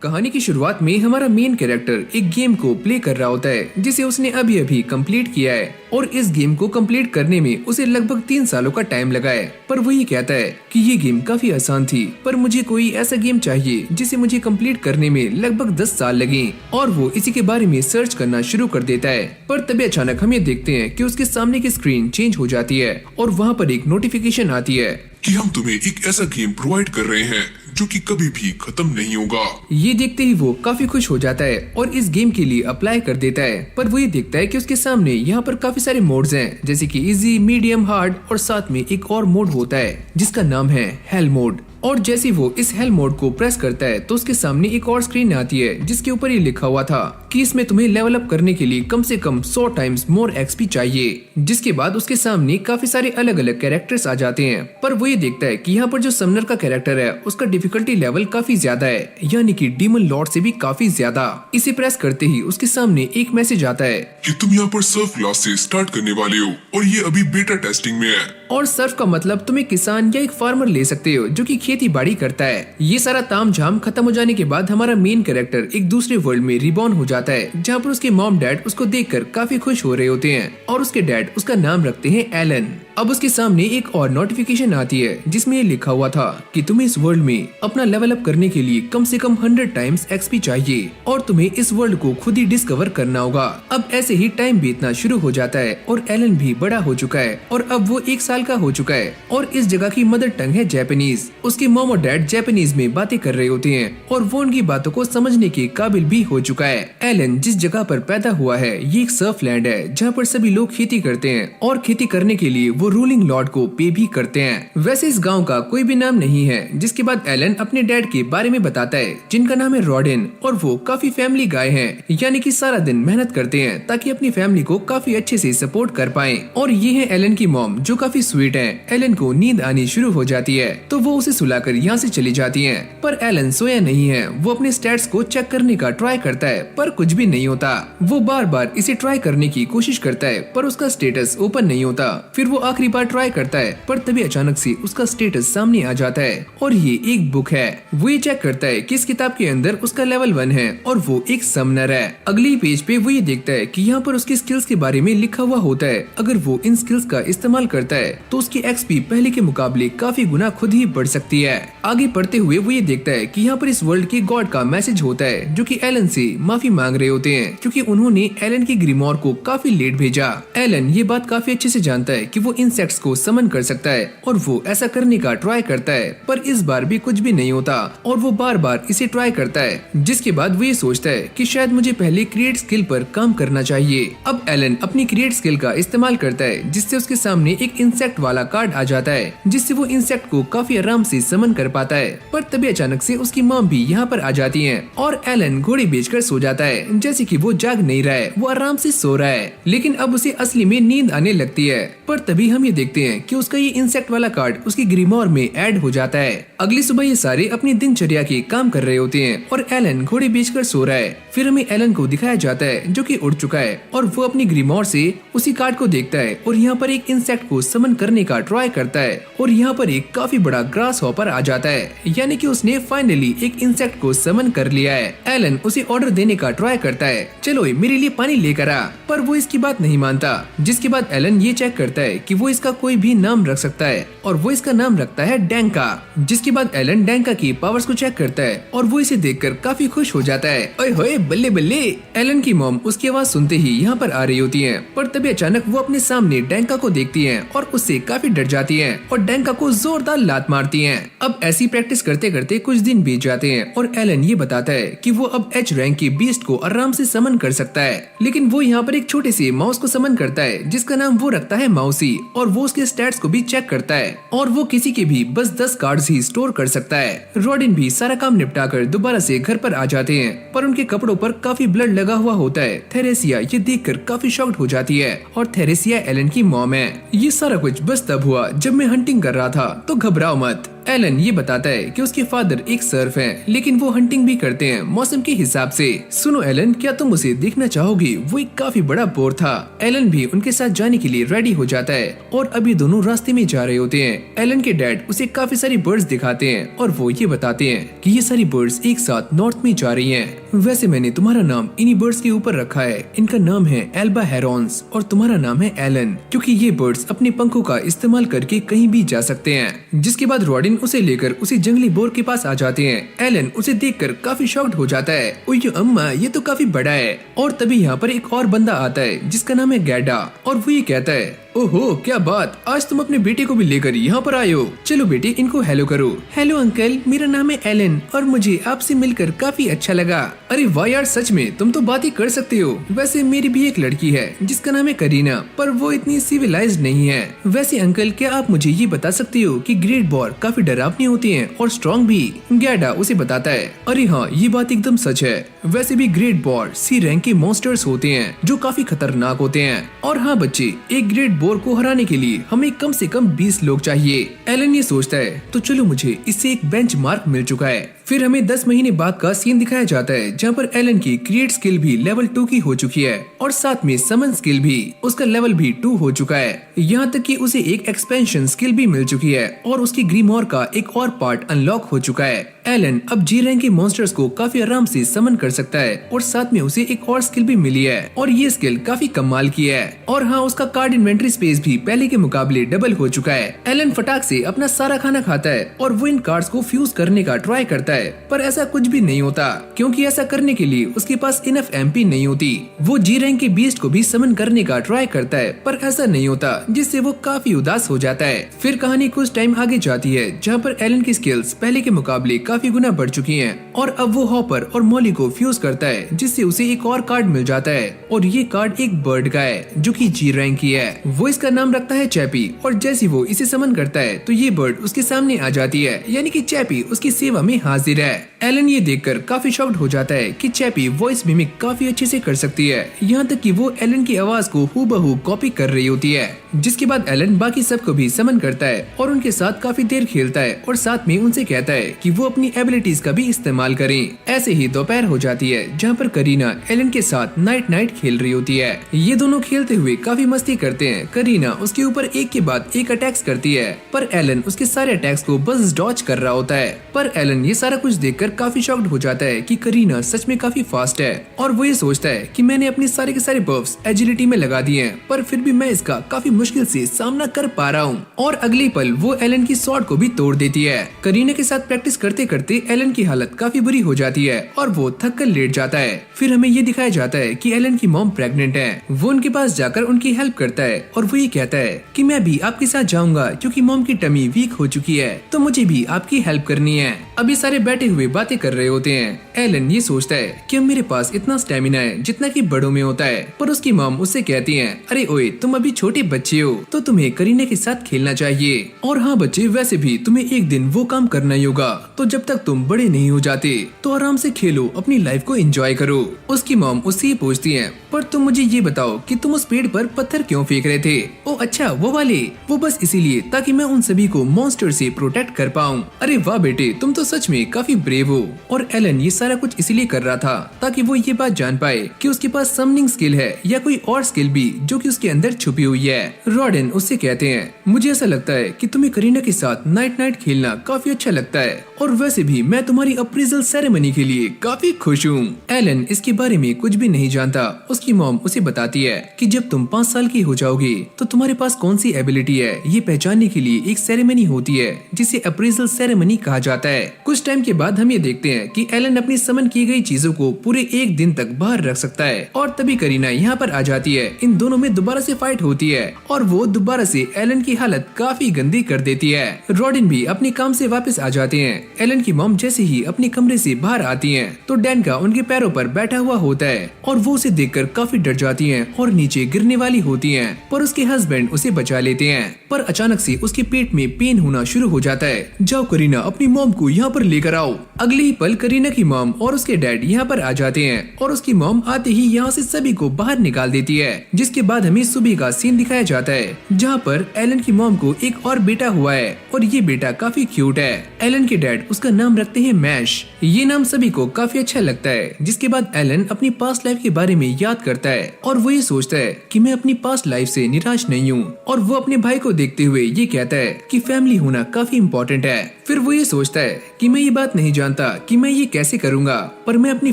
कहानी की शुरुआत में हमारा मेन कैरेक्टर एक गेम को प्ले कर रहा होता है जिसे उसने अभी अभी कंप्लीट किया है और इस गेम को कंप्लीट करने में उसे लगभग 3 सालों का टाइम लगा है। पर वो ये कहता है कि ये गेम काफी आसान थी, पर मुझे कोई ऐसा गेम चाहिए जिसे मुझे कंप्लीट करने में लगभग 10 साल लगे। और वो इसी के बारे में सर्च करना शुरू कर देता है। पर तभी अचानक हम ये देखते हैं कि उसके सामने की स्क्रीन चेंज हो जाती है और वहाँ पर एक नोटिफिकेशन आती है कि हम तुम्हें एक ऐसा गेम प्रोवाइड कर रहे हैं जो कि कभी भी खत्म नहीं होगा। ये देखते ही वो काफी खुश हो जाता है और इस गेम के लिए अप्लाई कर देता है। पर वो ये देखता है कि उसके सामने यहाँ पर काफी सारे मोड्स हैं, जैसे कि इजी, मीडियम, हार्ड और साथ में एक और मोड होता है जिसका नाम है हेल मोड। और जैसे वो इस हेल मोड को प्रेस करता है तो उसके सामने एक और स्क्रीन आती है जिसके ऊपर ये लिखा हुआ था कि इसमें तुम्हें लेवल अप करने के लिए कम से कम 100 टाइम्स मोर एक्सपी चाहिए। जिसके बाद उसके सामने काफी सारे अलग अलग कैरेक्टर्स आ जाते हैं। पर वो ये देखता है कि यहाँ पर जो समनर का कैरेक्टर है उसका डिफिकल्टी लेवल काफी ज्यादा है, यानी कि डीमन लॉर्ड से भी काफी ज्यादा। इसे प्रेस करते ही उसके सामने एक मैसेज आता है कि तुम यहाँ पर सर्फ क्लास से स्टार्ट करने वाले हो और ये अभी बेटा टेस्टिंग में है। और सर्फ का मतलब तुम एक किसान या एक फार्मर ले सकते हो जो कि खेती बाड़ी करता है। ये सारा तामझाम खत्म हो जाने के बाद हमारा मेन कैरेक्टर एक दूसरे वर्ल्ड में रिबॉर्न हो जाता है, जहाँ पर उसके मॉम डैड उसको देखकर काफी खुश हो रहे होते हैं और उसके डैड उसका नाम रखते हैं एलन। अब उसके सामने एक और नोटिफिकेशन आती है जिसमें ये लिखा हुआ था कि तुम्हें इस वर्ल्ड में अपना लेवल अप करने के लिए कम से कम 100 टाइम्स एक्सपी चाहिए और तुम्हें इस वर्ल्ड को खुद ही डिस्कवर करना होगा। अब ऐसे ही टाइम बीतना शुरू हो जाता है और एलन भी बड़ा हो चुका है और अब वो 1 साल का हो चुका है और इस जगह की मदर टंग है जापानीज। उसके मॉम और डैड जापानीज में बातें कर रहे होते हैं और वो उनकी बातों को समझने के काबिल भी हो चुका है। एलन जिस जगह पर पैदा हुआ है ये एक सर्फ लैंड है जहाँ पर सभी लोग खेती करते हैं और खेती करने के लिए वो रूलिंग लॉर्ड को पे भी करते हैं। वैसे इस गांव का कोई भी नाम नहीं है। जिसके बाद एलन अपने डैड के बारे में बताता है जिनका नाम है रॉडिन और वो काफी फैमिली गाय हैं, यानी कि सारा दिन मेहनत करते हैं ताकि अपनी फैमिली को काफी अच्छे से सपोर्ट कर पाएं। और ये है एलन की मॉम जो काफी स्वीट है। एलन को नींद आनी शुरू हो जाती है तो वो उसे सुलाकर यहाँ से चली जाती है। पर एलन सोया नहीं है, वो अपने स्टैट्स को चेक करने का ट्राई करता है पर कुछ भी नहीं होता। वो बार बार इसे ट्राई करने की कोशिश करता है पर उसका स्टेटस ओपन नहीं होता। फिर वो आखिरी बार ट्राई करता है पर तभी अचानक से उसका स्टेटस सामने आ जाता है और ये एक बुक है। वो ये चेक करता है कि इस किताब के अंदर उसका लेवल 1 है और वो एक समनर है। अगली पेज पे वो ये देखता है कि यहाँ पर उसकी स्किल्स के बारे में लिखा हुआ होता है अगर वो इन स्किल्स का इस्तेमाल करता है तो उसकी एक्सपी पहले के मुकाबले काफी गुना खुद ही बढ़ सकती है। आगे पढ़ते हुए वो ये देखता है कि यहाँ पर इस वर्ल्ड के गॉड का मैसेज होता है जो कि एलन से माफी मांग रहे होते हैं क्योंकि उन्होंने एलन की ग्रीमोर को काफी लेट भेजा। एलन ये बात काफी अच्छे से जानता है कि वो इंसेक्ट्स को समन कर सकता है और वो ऐसा करने का ट्राई करता है पर इस बार भी कुछ भी नहीं होता और वो बार बार इसे ट्राई करता है। जिसके बाद वो ये सोचता है कि शायद मुझे पहले क्रिएट स्किल पर काम करना चाहिए। अब एलन अपनी क्रिएट स्किल का इस्तेमाल करता है जिससे उसके सामने एक इंसेक्ट वाला कार्ड आ जाता है जिससे वो इंसेक्ट को काफी आराम से समन कर पाता है। पर तभी अचानक से उसकी मॉम भी यहाँ पर आ जाती है और एलन घोड़ी बेचकर सो जाता है जैसे कि वो जाग नहीं रहा है, वो आराम से सो रहा है। लेकिन अब उसे असली में नींद आने लगती है। पर तभी हम ये देखते हैं कि उसका ये इंसेक्ट वाला कार्ड उसकी ग्रीमोर में ऐड हो जाता है। अगली सुबह ये सारे अपनी दिनचर्या के काम कर रहे होते हैं और एलन घोड़े बेचकर सो रहा है। फिर हमें एलन को दिखाया जाता है जो कि उड़ चुका है और वो अपनी ग्रीमोर से उसी कार्ड को देखता है और यहाँ पर एक इंसेक्ट को समन करने का ट्राई करता है और यहाँ पर एक काफी बड़ा ग्रास हॉपर आ जाता है, यानी कि उसने फाइनली एक इंसेक्ट को समन कर लिया है। एलन उसे ऑर्डर देने का ट्राई करता है, चलो मेरे लिए पानी लेकर आ, पर वो इसकी बात नहीं मानता। जिसके बाद एलन ये चेक करता है कि वो इसका कोई भी नाम रख सकता है और वो इसका नाम रखता है डैंका। जिसके बाद एलन डैंका की पावर्स को चेक करता है और वो इसे देखकर काफी खुश हो जाता है। ओए होए बल्ले बल्ले। एलन की मॉम उसकी आवाज सुनते ही यहाँ पर आ रही होती है पर तभी अचानक वो अपने सामने डैंका को देखती है और उससे काफी डर जाती है और डैंका को जोरदार लात मारती है। अब ऐसी प्रैक्टिस करते करते कुछ दिन बीत जाते हैं और एलन ये बताता है कि वो अब एच रैंक के बीस्ट को आराम से समन कर सकता है। लेकिन वो यहाँ पर एक छोटे से माउस को समन करता है जिसका नाम वो रखता है माउसी और वो उसके स्टैट्स को भी चेक करता है और वो किसी के भी बस 10 कार्ड्स ही स्टोर कर सकता है। रॉडिन भी सारा काम निपटाकर दोबारा से घर पर आ जाते हैं पर उनके कपड़ों पर काफी ब्लड लगा हुआ होता है। थेरेसिया ये देखकर काफी शॉक्ड हो जाती है और थेरेसिया एलन की मॉम है। ये सारा कुछ बस तब हुआ जब मैं हंटिंग कर रहा था, तो घबराओ मत। एलन ये बताता है कि उसके फादर एक सर्फ हैं, लेकिन वो हंटिंग भी करते हैं मौसम के हिसाब से। सुनो एलन, क्या तुम उसे देखना चाहोगी? वो एक काफी बड़ा बोर था। एलन भी उनके साथ जाने के लिए रेडी हो जाता है और अभी दोनों रास्ते में जा रहे होते हैं। एलन के डैड उसे काफी सारी बर्ड्स दिखाते हैं और वो ये बताते हैं कि ये सारी बर्ड्स एक साथ नॉर्थ में जा रही हैं। वैसे मैंने तुम्हारा नाम इन्हीं बर्ड्स के ऊपर रखा है। इनका नाम है एल्बा हेरॉन्स और तुम्हारा नाम है एलन, क्योंकि ये बर्ड्स अपने पंखों का इस्तेमाल करके कहीं भी जा सकते हैं। जिसके बाद रॉडिन उसे लेकर उसी जंगली बोर के पास आ जाते हैं। एलन उसे देखकर काफी शॉक्ड हो जाता है। ओयो अम्मा, ये तो काफी बड़ा है। और तभी यहाँ पर एक और बंदा आता है जिसका नाम है गैडा और वो ये कहता है, ओहो क्या बात, आज तुम अपने बेटे को भी लेकर यहाँ पर आए हो। चलो बेटे, इनको हेलो करो। हेलो अंकल, मेरा नाम है एलन और मुझे आपसे मिलकर काफी अच्छा लगा। अरे वाह यार, सच में तुम तो बात ही कर सकते हो। वैसे मेरी भी एक लड़की है जिसका नाम है करीना, पर वो इतनी सिविलाइज्ड नहीं है। वैसे अंकल, क्या आप मुझे ये बता सकते हो कि ग्रेट बोर काफी डरावनी होती हैं और स्ट्रॉन्ग भी? गैडा उसे बताता है, अरे हाँ, ये बात एकदम सच है। वैसे भी ग्रेट बोर सी रैंक के मॉन्स्टर्स होते हैं जो काफी खतरनाक होते हैं। और हाँ बच्चे, एक ग्रेट बोर को हराने के लिए हमें कम से कम 20 लोग चाहिए। एलन ये सोचता है, तो चलो मुझे इससे एक बेंचमार्क मिल चुका है। फिर हमें 10 महीने बाद का सीन दिखाया जाता है जहाँ पर एलन की क्रिएट स्किल भी लेवल 2 की हो चुकी है और साथ में समन स्किल भी उसका लेवल भी 2 हो चुका है। यहाँ तक कि उसे एक एक्सपेंशन स्किल भी मिल चुकी है और उसकी ग्रीमोर का एक और पार्ट अनलॉक हो चुका है। एलन अब जी रैंक के मॉन्स्टर्स को काफी आराम से समन कर सकता है और साथ में उसे एक और स्किल भी मिली है और ये स्किल काफी कमाल की है। और हाँ, उसका कार्ड इन्वेंटरी स्पेस भी पहले के मुकाबले डबल हो चुका है। एलन फटाक से अपना सारा खाना खाता है और वो इन कार्ड्स को फ्यूज करने का ट्राई करता है, पर ऐसा कुछ भी नहीं होता क्योंकि ऐसा करने के लिए उसके पास इनफ एमपी नहीं होती। वो जी रैंक के बीस्ट को भी समन करने का ट्राई करता है, पर ऐसा नहीं होता, जिससे वो काफी उदास हो जाता है। फिर कहानी कुछ टाइम आगे जाती है जहाँ पर एलन की स्किल्स पहले के मुकाबले काफी गुना बढ़ चुकी हैं और अब वो हॉपर और मॉली को फ्यूज करता है, जिससे उसे एक और कार्ड मिल जाता है और ये कार्ड एक बर्ड का है जो कि जी रैंक की है। वो इसका नाम रखता है चैपी और जैसे वो इसे समन करता है तो ये बर्ड उसके सामने आ जाती है, यानी कि चैपी उसकी सेवा में हाजिर है। एलन ये देखकर काफी शॉक्ड हो जाता है कि चैपी वॉइस मिमिक काफी अच्छे से कर सकती है, यहाँ तक कि वो एलन की आवाज को हूबहू कॉपी कर रही होती है। जिसके बाद एलन बाकी सबको भी समन करता है और उनके साथ काफी देर खेलता है और साथ में उनसे कहता है कि वो अपनी एबिलिटीज का भी इस्तेमाल करें। ऐसे ही दोपहर हो जाती है जहाँ पर करीना एलन के साथ नाइट खेल रही होती है। ये दोनों खेलते हुए काफी मस्ती करते हैं। करीना उसके ऊपर एक के बाद एक अटैक्स करती है, पर एलन उसके सारे अटैक्स को बस डॉज कर रहा होता है। पर एलन ये सारा कुछ देखकर काफी शॉक्ड हो जाता है कि करीना सच में काफी फास्ट है और वो ये सोचता है कि मैंने अपने सारे के सारे बफ्स एजिलिटी में लगा दिए हैं, पर फिर भी मैं इसका काफी मुश्किल से सामना कर पा रहा हूँ। और अगले पल वो एलन की स्वॉर्ड को भी तोड़ देती है। करीना के साथ प्रैक्टिस करते करते एलन की हालत काफी बुरी हो जाती है और वो थक कर लेट जाता है। फिर हमें ये दिखाया जाता है कि एलन की मॉम प्रेग्नेंट है। वो उनके पास जाकर उनकी हेल्प करता है और वो ये कहता है कि मैं भी आपके साथ जाऊंगा क्योंकि मॉम की टमी वीक हो चुकी है, तो मुझे भी आपकी हेल्प करनी है। अभी सारे बैठे हुए बातें कर रहे होते हैं। एलन ये सोचता है कि अब मेरे पास इतना स्टेमिना है जितना कि बड़ों में होता है, पर उसकी मॉम उससे कहती है, अरे ओए, तुम अभी छोटे बच्चे हो तो तुम्हें करीना के साथ खेलना चाहिए। और हाँ बच्चे, वैसे भी तुम्हें एक दिन वो काम करना ही होगा, तो जब तक तुम बड़े नहीं हो जाते तो आराम से खेलो, अपनी लाइफ को एंजॉय करो। उसकी मॉम उससे पूछती है, पर तुम मुझे ये बताओ कि तुम उस पेड़ पर पत्थर क्यों फेंक रहे थे? ओ अच्छा, वो वाले। वो बस इसीलिए ताकि मैं उन सभी को मॉन्स्टर से प्रोटेक्ट कर पाऊँ। अरे वाह बेटे, तुम तो सच में काफी ब्रेव हो। और एलन ये सारा कुछ इसीलिए कर रहा था ताकि वो ये बात जान पाए कि उसके पास समनिंग स्किल है या कोई और स्किल भी जो कि उसके अंदर छुपी हुई है। रॉडिन उससे कहते हैं, मुझे ऐसा लगता है कि तुम्हें करीना के साथ नाइट खेलना काफी अच्छा लगता है और वैसे भी मैं तुम्हारी अप्रेजल सेरेमनी के लिए काफी खुश हूँ। एलन इसके बारे में कुछ भी नहीं जानता। उसकी मॉम उसे बताती है कि जब तुम 5 साल की हो जाओगे तो तुम्हारे पास कौन सी एबिलिटी है ये पहचानने के लिए एक सेरेमनी होती है जिसे अप्रेजल सेरेमनी कहा जाता है। कुछ टाइम के बाद हम ये देखते हैं कि एलन अपनी समन की गई चीजों को पूरे 1 दिन तक बाहर रख सकता है और तभी करीना यहाँ पर आ जाती है। इन दोनों में दोबारा से फाइट होती है और वो दोबारा से एलन की हालत काफी गंदी कर देती है। रॉडिन भी अपने काम से वापस आ जाते हैं। एलन की मॉम जैसे ही अपने कमरे से बाहर आती हैं तो डैनका उनके पैरों पर बैठा हुआ होता है और वो उसे देखकर काफी डर जाती हैं और नीचे गिरने वाली होती हैं, पर उसके हस्बैंड उसे बचा लेते हैं। पर अचानक से उसके पेट में पेन होना शुरू हो जाता है। जाओ करीना, अपनी मॉम को यहाँ यहाँ पर लेकर आओ। अगले ही पल करीना की मॉम और उसके डैड यहाँ पर आ जाते हैं और उसकी मॉम आते ही यहाँ से सभी को बाहर निकाल देती है। जिसके बाद हमें सुबह का सीन दिखाया जाता है जहाँ पर एलन की मॉम को एक और बेटा हुआ है और ये बेटा काफी क्यूट है। एलन के डैड उसका नाम रखते हैं मैश। ये नाम सभी को काफी अच्छा लगता है। जिसके बाद एलन अपनी पास्ट लाइफ के बारे में याद करता है और वो ये सोचता है कि मैं अपनी पास्ट लाइफ से निराश नहीं हूँ और वो अपने भाई को देखते हुए ये कहता है कि फैमिली होना काफी इम्पोर्टेंट है। फिर वो ये सोचता है कि मैं ये बात नहीं जानता कि मैं ये कैसे करूँगा, पर मैं अपनी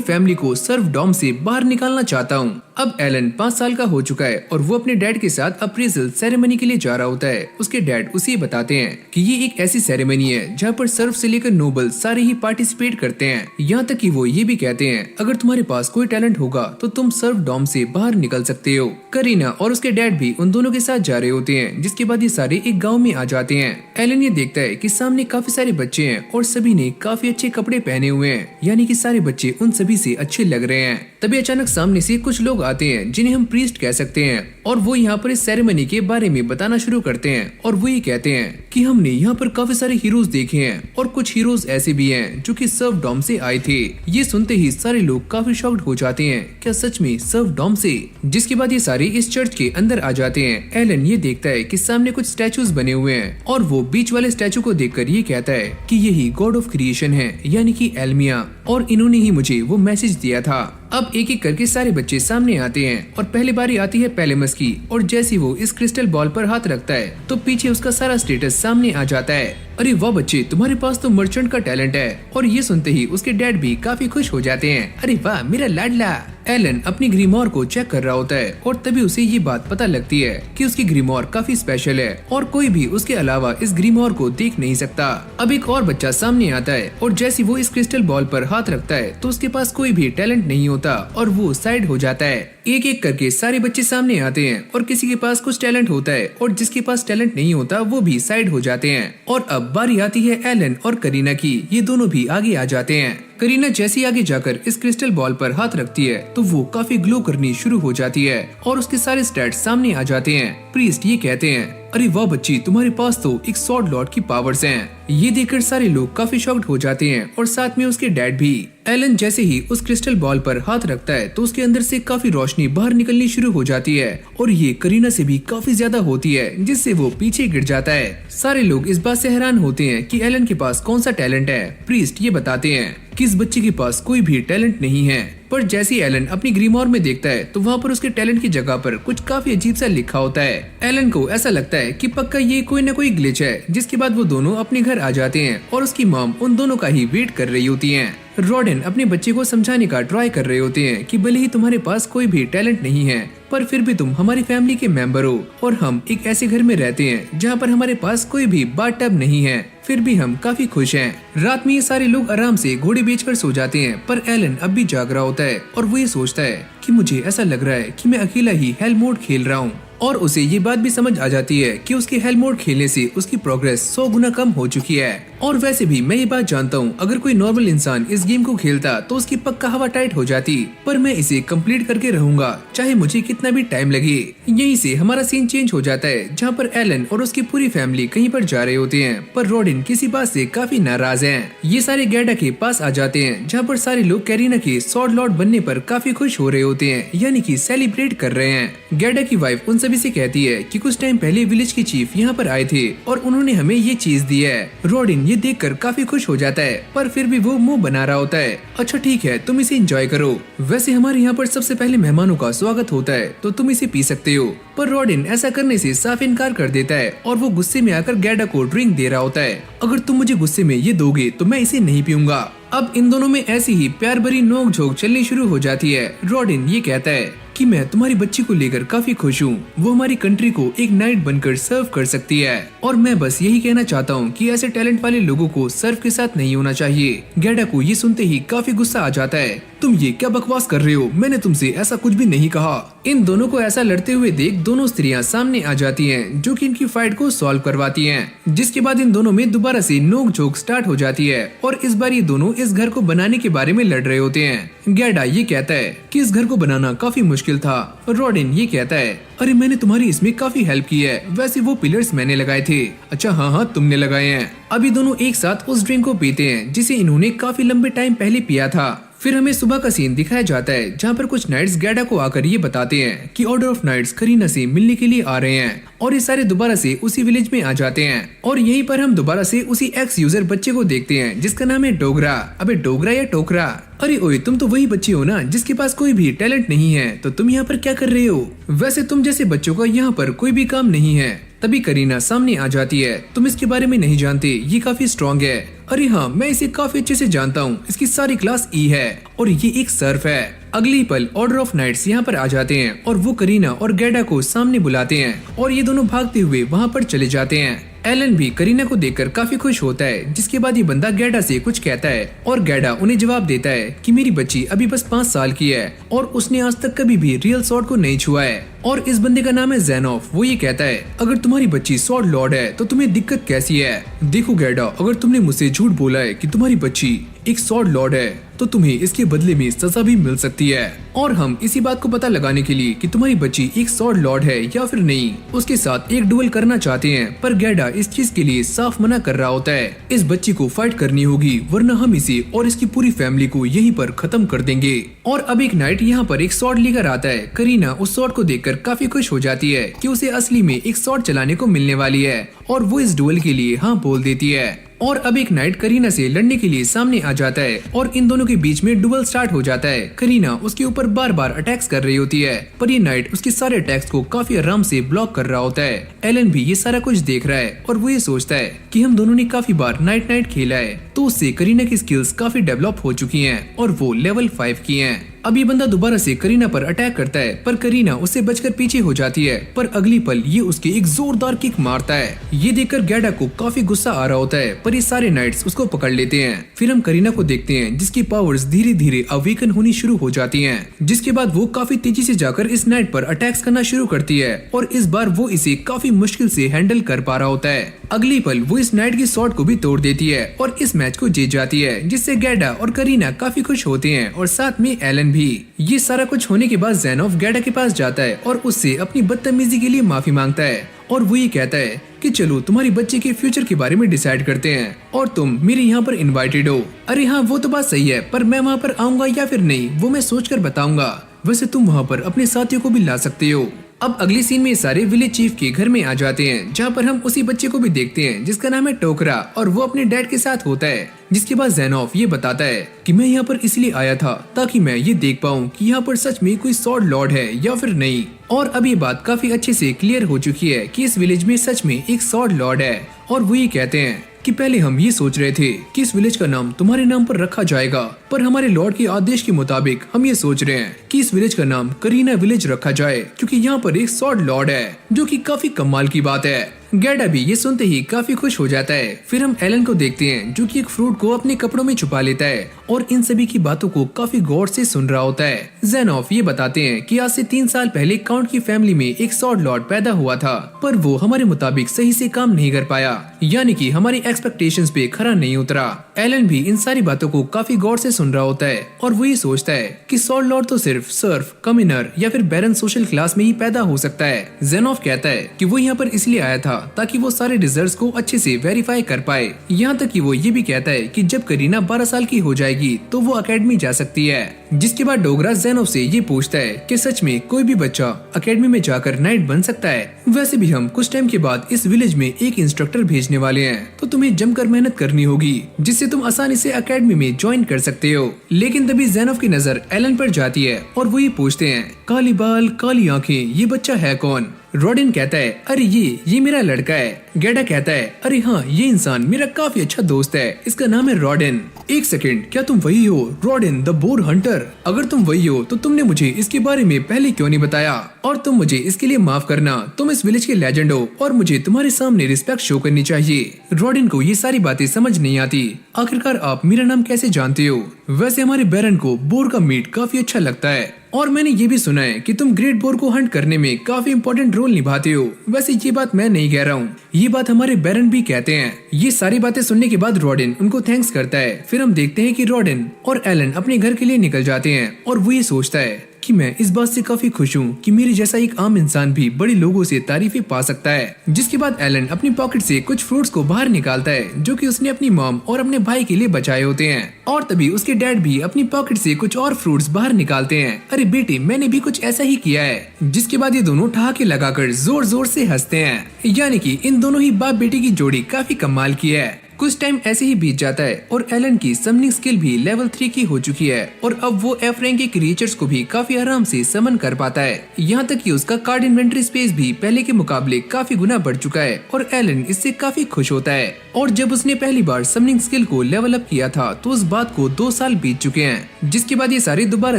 फैमिली को सर्फ डॉम से बाहर निकालना चाहता हूँ। अब एलन 5 साल का हो चुका है और वो अपने डैड के साथ अप्रेजल सेरेमनी के लिए जा रहा होता है। उसके डैड उसे बताते हैं कि ये एक ऐसी सेरेमनी है जहाँ पर सर्फ से लेकर नोबल सारे ही पार्टिसिपेट करते हैं। यहाँ तक कि वो ये भी कहते हैं अगर तुम्हारे पास कोई टैलेंट होगा तो तुम सर्फ डॉम से बाहर निकल सकते हो। करीना और उसके डैड भी उन दोनों के साथ जा रहे होते हैं। जिसके बाद ये सारे एक गाँव में आ जाते हैं। एलन ये देखता है कि सामने काफी सारे बच्चे हैं और सभी ने काफी अच्छे कपड़े पहने हुए हैं, यानी कि सारे बच्चे उन सभी से अच्छे लग रहे हैं। तभी अचानक सामने से कुछ लोग आते हैं जिन्हें हम प्रीस्ट कह सकते हैं और वो यहाँ पर इस सेरेमनी के बारे में बताना शुरू करते हैं और वो ये कहते हैं कि हमने यहाँ पर काफी सारे हीरोज देखे हैं और कुछ हीरोज ऐसे भी हैं जो कि सर्फ डॉम से आए थे। ये सुनते ही सारे लोग काफी शॉक्ड हो जाते हैं, क्या सच में सर्फ डॉम से? जिसके बाद ये सारे इस चर्च के अंदर आ जाते हैं। एलन ये देखता है कि सामने कुछ स्टैचूज बने हुए हैं और वो बीच वाले स्टैचू को देखकर ये कहता है कि यही गॉड ऑफ क्रिएशन है, यानी कि एल्मिया, और इन्होंने ही मुझे वो मैसेज दिया था। अब एक एक करके सारे बच्चे सामने आते हैं और पहले बारी आती है पेलेमस की और जैसे वो इस क्रिस्टल बॉल पर हाथ रखता है तो पीछे उसका सारा स्टेटस सामने आ जाता है। अरे वाह बच्चे, तुम्हारे पास तो मर्चेंट का टैलेंट है। और ये सुनते ही उसके डैड भी काफी खुश हो जाते हैं। अरे वाह मेरा लाडला। एलन अपनी ग्रीमोर को चेक कर रहा होता है और तभी उसे ये बात पता लगती है कि उसकी ग्रीमोर काफी स्पेशल है और कोई भी उसके अलावा इस ग्रीमोर को देख नहीं सकता। अब एक और बच्चा सामने आता है और जैसे वो इस क्रिस्टल बॉल पर हाथ रखता है तो उसके पास कोई भी टैलेंट नहीं होता और वो साइड हो जाता है। एक एक करके सारे बच्चे सामने आते हैं और किसी के पास कुछ टैलेंट होता है और जिसके पास टैलेंट नहीं होता वो भी साइड हो जाते हैं। और अब बारी आती है एलन और करीना की। ये दोनों भी आगे आ जाते हैं। करीना जैसे ही आगे जाकर इस क्रिस्टल बॉल पर हाथ रखती है तो वो काफी ग्लो करनी शुरू हो जाती है और उसके सारे स्टैट्स सामने आ जाते हैं। प्रीस्ट ये कहते हैं अरे वाह बच्ची, तुम्हारे पास तो एक स्वॉर्ड लॉर्ड की पावर्स हैं। ये देखकर सारे लोग काफी शॉक्ड हो जाते हैं और साथ में उसके डैड भी। एलन जैसे ही उस क्रिस्टल बॉल पर हाथ रखता है तो उसके अंदर से काफी रोशनी बाहर निकलनी शुरू हो जाती है और ये करीना से भी काफी ज्यादा होती है जिससे वो पीछे गिर जाता है। सारे लोग इस बात से हैरान होते हैं कि एलन के पास कौन सा टैलेंट है। प्रीस्ट ये बताते हैं कि इस बच्चे के पास कोई भी टैलेंट नहीं है, पर जैसे एलन अपनी ग्रीमोर में देखता है तो वहाँ पर उसके टैलेंट की जगह पर कुछ काफी अजीब सा लिखा होता है। एलन को ऐसा लगता है कि पक्का ये कोई न कोई ग्लिच है। जिसके बाद वो दोनों अपने घर आ जाते हैं और उसकी मॉम उन दोनों का ही वेट कर रही होती है। रॉडेन अपने बच्चे को समझाने का ट्राई कर रहे होते हैं कि भले ही तुम्हारे पास कोई भी टैलेंट नहीं है पर फिर भी तुम हमारी फैमिली के मेंबर हो और हम एक ऐसे घर में रहते हैं जहाँ पर हमारे पास कोई भी बाथटब नहीं है, फिर भी हम काफी खुश हैं। रात में ये सारे लोग आराम से घोड़े बेचकर सो जाते हैं पर एलन अब भी जाग रहा होता है और वो ये सोचता है कि मुझे ऐसा लग रहा है कि मैं अकेला ही हेल मोड खेल रहा हूँ। और उसे ये बात भी समझ आ जाती है कि उसके हेल मोड खेलने से उसकी प्रोग्रेस 100 गुना कम हो चुकी है। और वैसे भी मैं ये बात जानता हूँ अगर कोई नॉर्मल इंसान इस गेम को खेलता तो उसकी पक्का हवा टाइट हो जाती, पर मैं इसे कंप्लीट करके रहूंगा चाहे मुझे कितना भी टाइम लगे। यहीं से हमारा सीन चेंज हो जाता है जहाँ पर एलन और उसकी पूरी फैमिली कहीं पर जा रहे होते हैं पर रॉडेन किसी बात से काफी नाराज है। ये सारे गैडा के पास आ जाते हैं जहाँ पर सारे लोग कैरीना के स्वॉर्ड लॉर्ड बनने पर काफी खुश हो रहे होते हैं, यानी कि सेलिब्रेट कर रहे हैं। गैडा की वाइफ उन सभी से कहती है कि कुछ टाइम पहले विलेज के चीफ यहाँ पर आए थे और उन्होंने हमें ये चीज दी है। रॉडेन ये देखकर काफी खुश हो जाता है पर फिर भी वो मुंह बना रहा होता है। अच्छा ठीक है, तुम इसे एंजॉय करो। वैसे हमारे यहाँ पर सबसे पहले मेहमानों का स्वागत होता है तो तुम इसे पी सकते हो। पर रॉडेन ऐसा करने से साफ इनकार कर देता है और वो गुस्से में आकर गैडा को ड्रिंक दे रहा होता है। अगर तुम मुझे गुस्से में ये दोगे तो मैं इसे नहीं पीऊंगा। अब इन दोनों में ऐसी ही प्यार भरी नोक झोंक चलनी शुरू हो जाती है। रॉडेन ये कहता है कि मैं तुम्हारी बच्ची को लेकर काफी खुश हूँ, वो हमारी कंट्री को एक नाइट बनकर सर्व कर सकती है और मैं बस यही कहना चाहता हूँ कि ऐसे टैलेंट वाले लोगों को सर्व के साथ नहीं होना चाहिए। गैडा को ये सुनते ही काफी गुस्सा आ जाता है तुम ये क्या बकवास कर रहे हो, मैंने तुमसे ऐसा कुछ भी नहीं कहा। इन दोनों को ऐसा लड़ते हुए देख दोनों स्त्रियां सामने आ जाती हैं, जो कि इनकी फाइट को सॉल्व करवाती हैं। जिसके बाद इन दोनों में दोबारा से नोक झोंक स्टार्ट हो जाती है और इस बार ये दोनों इस घर को बनाने के बारे में लड़ रहे होते हैं। गैडा ये कहता है कि इस घर को बनाना काफी मुश्किल था। रॉडिन ये कहता है, अरे मैंने तुम्हारी इसमें काफी हेल्प की है, वैसे वो पिलर्स मैंने लगाए थे। अच्छा हाँ तुमने लगाए हैं। अभी दोनों एक साथ उस ड्रिंक को पीते हैं जिसे इन्होंने काफी लंबे टाइम पहले पिया था। फिर हमें सुबह का सीन दिखाया जाता है जहाँ पर कुछ नाइट्स गैडा को आकर ये बताते हैं कि ऑर्डर ऑफ नाइट्स करीना से मिलने के लिए आ रहे हैं और ये सारे दोबारा से उसी विलेज में आ जाते हैं। और यहीं पर हम दोबारा से उसी एक्स यूजर बच्चे को देखते हैं जिसका नाम है डोगरा। अबे डोगरा या टोकरा? अरे ओए तुम तो वही बच्चे हो ना जिसके पास कोई भी टैलेंट नहीं है, तो तुम यहाँ पर क्या कर रहे हो? वैसे तुम जैसे बच्चों का यहाँ पर कोई भी काम नहीं है। तभी करीना सामने आ जाती है, तुम इसके बारे में नहीं जानते, ये काफी स्ट्रॉन्ग है। अरे हाँ मैं इसे काफी अच्छे से जानता हूँ, इसकी सारी क्लास ई है और ये एक सर्फ है। अगली पल ऑर्डर ऑफ नाइट्स यहाँ पर आ जाते हैं और वो करीना और गैडा को सामने बुलाते हैं और ये दोनों भागते हुए वहाँ पर चले जाते हैं। एलन भी करीना को देखकर काफी खुश होता है, जिसके बाद ये बंदा गैडा से कुछ कहता है और गैडा उन्हें जवाब देता है कि मेरी बच्ची अभी बस 5 साल की है और उसने आज तक कभी भी रियल स्वॉर्ड को नहीं छुआ है। और इस बंदे का नाम है ज़ेनोफ। वो ये कहता है, अगर तुम्हारी बच्ची स्वॉर्ड लॉर्ड है तो तुम्हें दिक्कत कैसी है? देखो गैडा, अगर तुमने मुझसे झूठ बोला है कि तुम्हारी बच्ची एक स्वॉर्ड लॉर्ड है तो तुम्हें इसके बदले में सजा भी मिल सकती है। और हम इसी बात को पता लगाने के लिए कि तुम्हारी बच्ची एक स्वॉर्ड लॉर्ड है या फिर नहीं, उसके साथ एक डुएल करना चाहते हैं। पर गैडा इस चीज के लिए साफ मना कर रहा होता है। इस बच्ची को फाइट करनी होगी वरना हम इसे और इसकी पूरी फैमिली को यहीं पर खत्म कर देंगे। और अब एक नाइट यहाँ पर एक स्वॉर्ड लेकर आता है। करीना उस स्वॉर्ड को देखकर काफी खुश हो जाती है कि उसे असली में एक स्वॉर्ड चलाने को मिलने वाली है और वो इस डुएल के लिए हाँ बोल देती है। और अब एक नाइट करीना से लड़ने के लिए सामने आ जाता है और इन दोनों के बीच में डुएल स्टार्ट हो जाता है। करीना उसके ऊपर बार बार अटैक्स कर रही होती है पर ये नाइट उसके सारे अटैक्स को काफी आराम से ब्लॉक कर रहा होता है। एलन भी ये सारा कुछ देख रहा है और वो ये सोचता है कि हम दोनों ने काफी बार नाइट नाइट खेला है तो उससे करीना की स्किल्स काफी डेवलप हो चुकी हैं और वो लेवल 5 की हैं। अब ये बंदा दोबारा से करीना पर अटैक करता है पर करीना उससे बचकर पीछे हो जाती है। पर अगली पल ये उसके एक जोरदार किक मारता है। ये देखकर गैडा को काफी गुस्सा आ रहा होता है पर ये सारे नाइट्स उसको पकड़ लेते हैं। फिर हम करीना को देखते हैं जिसकी पावर्स धीरे धीरे अवेकन होनी शुरू हो जाती हैं। जिसके बाद वो काफी तेजी से जाकर इस नाइट पर अटैक्स करना शुरू करती है और इस बार वो इसे काफी मुश्किल से हैंडल कर पा रहा होता है। अगली पल वो इस नाइट की शॉट को भी तोड़ देती है और इस मैच को जीत जाती है, जिससे गैडा और करीना काफी खुश होते हैं और साथ में एलन भी। ये सारा कुछ होने के बाद ज़ेनोफ गैडा के पास जाता है और उससे अपनी बदतमीजी के लिए माफी मांगता है और वो ये कहता है कि चलो तुम्हारी बच्चे के फ्यूचर के बारे में डिसाइड करते हैं और तुम मेरे यहाँ पर इनवाइटेड हो। अरे हाँ वो तो बात सही है पर मैं वहाँ पर आऊंगा या फिर नहीं वो मैं सोचकर बताऊंगा। वैसे तुम वहाँ पर अपने साथियों को भी ला सकते हो। अब अगली सीन में सारे विलेज चीफ के घर में आ जाते हैं जहाँ पर हम उसी बच्चे को भी देखते हैं जिसका नाम है टोकरा और वो अपने डैड के साथ होता है। जिसके बाद ज़ेनोफ ये बताता है कि मैं यहाँ पर इसलिए आया था ताकि मैं ये देख पाऊँ कि यहाँ पर सच में कोई स्वॉर्ड लॉर्ड है या फिर नहीं। और अब ये बात काफी अच्छे से क्लियर हो चुकी है कि इस विलेज में सच में एक स्वॉर्ड लॉर्ड है। और वो ये कहते हैं कि पहले हम ये सोच रहे थे कि इस विलेज का नाम तुम्हारे नाम पर रखा जाएगा पर हमारे लॉर्ड के आदेश के मुताबिक हम ये सोच रहे हैं कि इस विलेज का नाम करीना विलेज रखा जाए क्योंकि यहाँ पर एक स्वॉर्ड लॉर्ड है, जो कि काफी कमाल की बात है। गैडा भी ये सुनते ही काफी खुश हो जाता है। फिर हम एलन को देखते हैं जो कि एक फ्रूट को अपने कपड़ों में छुपा लेता है और इन सभी की बातों को काफी गौर से सुन रहा होता है। ज़ेनोफ ये बताते हैं कि आज से 3 साल पहले काउंट की फैमिली में एक स्वॉर्ड लॉर्ड पैदा हुआ था पर वो हमारे मुताबिक सही से काम नहीं कर पाया, यानी कि हमारी एक्सपेक्टेशंस पे खरा नहीं उतरा। एलन भी इन सारी बातों को काफी गौर से सुन रहा होता है और वो ये सोचता है कि स्वॉर्ड लॉर्ड तो सिर्फ सर्फ, कमिनर या फिर बैरन सोशल क्लास में ही पैदा हो सकता है। ज़ेनोफ कहता है कि वो यहाँ पर इसलिए आया था ताकि वो सारे रिजल्ट्स को अच्छे से वेरीफाई कर पाए। यहाँ तक कि वो ये भी कहता है कि जब करीना 12 साल की हो जाएगी तो वो अकेडमी जा सकती है। जिसके बाद डोगरा ज़ेनोफ से ये पूछता है कि सच में कोई भी बच्चा अकेडमी में जाकर नाइट बन सकता है? वैसे भी हम कुछ टाइम के बाद इस विलेज में एक इंस्ट्रक्टर भेजने वाले हैं तो तुम्हें जमकर मेहनत करनी होगी जिससे तुम आसानी से अकेडमी में ज्वाइन कर सकते हो। लेकिन तभी ज़ेनोफ की नजर एलन पर जाती है और वो ये पूछते हैं, काली बाल काली आंखें, ये बच्चा है कौन? रॉडिन कहता है, अरे ये मेरा लड़का है। गेडा कहता है, अरे हाँ, ये इंसान मेरा काफी अच्छा दोस्त है, इसका नाम है रॉडेन। एक सेकंड, क्या तुम वही हो रॉडेन द बोर हंटर? अगर तुम वही हो तो तुमने मुझे इसके बारे में पहले क्यों नहीं बताया? और तुम मुझे इसके लिए माफ करना, तुम इस विलेज के लेजेंड हो और मुझे तुम्हारे सामने रिस्पेक्ट शो करनी चाहिए। रॉडेन को ये सारी बातें समझ नहीं आती। आखिरकार आप मेरा नाम कैसे जानते हो? वैसे हमारे बैरन को बोर का मीट काफी अच्छा लगता है और मैंने ये भी सुना है कि तुम ग्रेट बोर को हंट करने में काफी इंपॉर्टेंट रोल निभाते हो। वैसे ये बात मैं नहीं कह रहा हूँ, ये बात हमारे बैरन भी कहते हैं। ये सारी बातें सुनने के बाद रॉडेन उनको थैंक्स करता है। फिर हम देखते हैं कि रॉडेन और एलन अपने घर के लिए निकल जाते हैं और वो ये सोचता है कि मैं इस बात से काफी खुश हूँ कि मेरे जैसा एक आम इंसान भी बड़े लोगों से तारीफें पा सकता है। जिसके बाद एलन अपनी पॉकेट से कुछ फ्रूट्स को बाहर निकालता है जो कि उसने अपनी मॉम और अपने भाई के लिए बचाए होते हैं। और तभी उसके डैड भी अपनी पॉकेट से कुछ और फ्रूट्स बाहर निकालते हैं। अरे बेटे, मैंने भी कुछ ऐसा ही किया है। जिसके बाद ये दोनों ठहाके लगाकर जोर जोर से हंसते हैं। यानी कि इन दोनों ही बाप बेटे की जोड़ी काफी कमाल की है। कुछ टाइम ऐसे ही बीत जाता है और एलन की समनिंग स्किल भी लेवल 3 की हो चुकी है और अब वो एफ रैंक के क्रिएचर्स को भी काफी आराम से समन कर पाता है। यहाँ तक कि उसका कार्ड इन्वेंटरी स्पेस भी पहले के मुकाबले काफी गुना बढ़ चुका है और एलन इससे काफी खुश होता है। और जब उसने पहली बार समनिंग स्किल को लेवल अप किया था तो उस बात को 2 साल बीत चुके हैं। जिसके बाद ये सारे दोबारा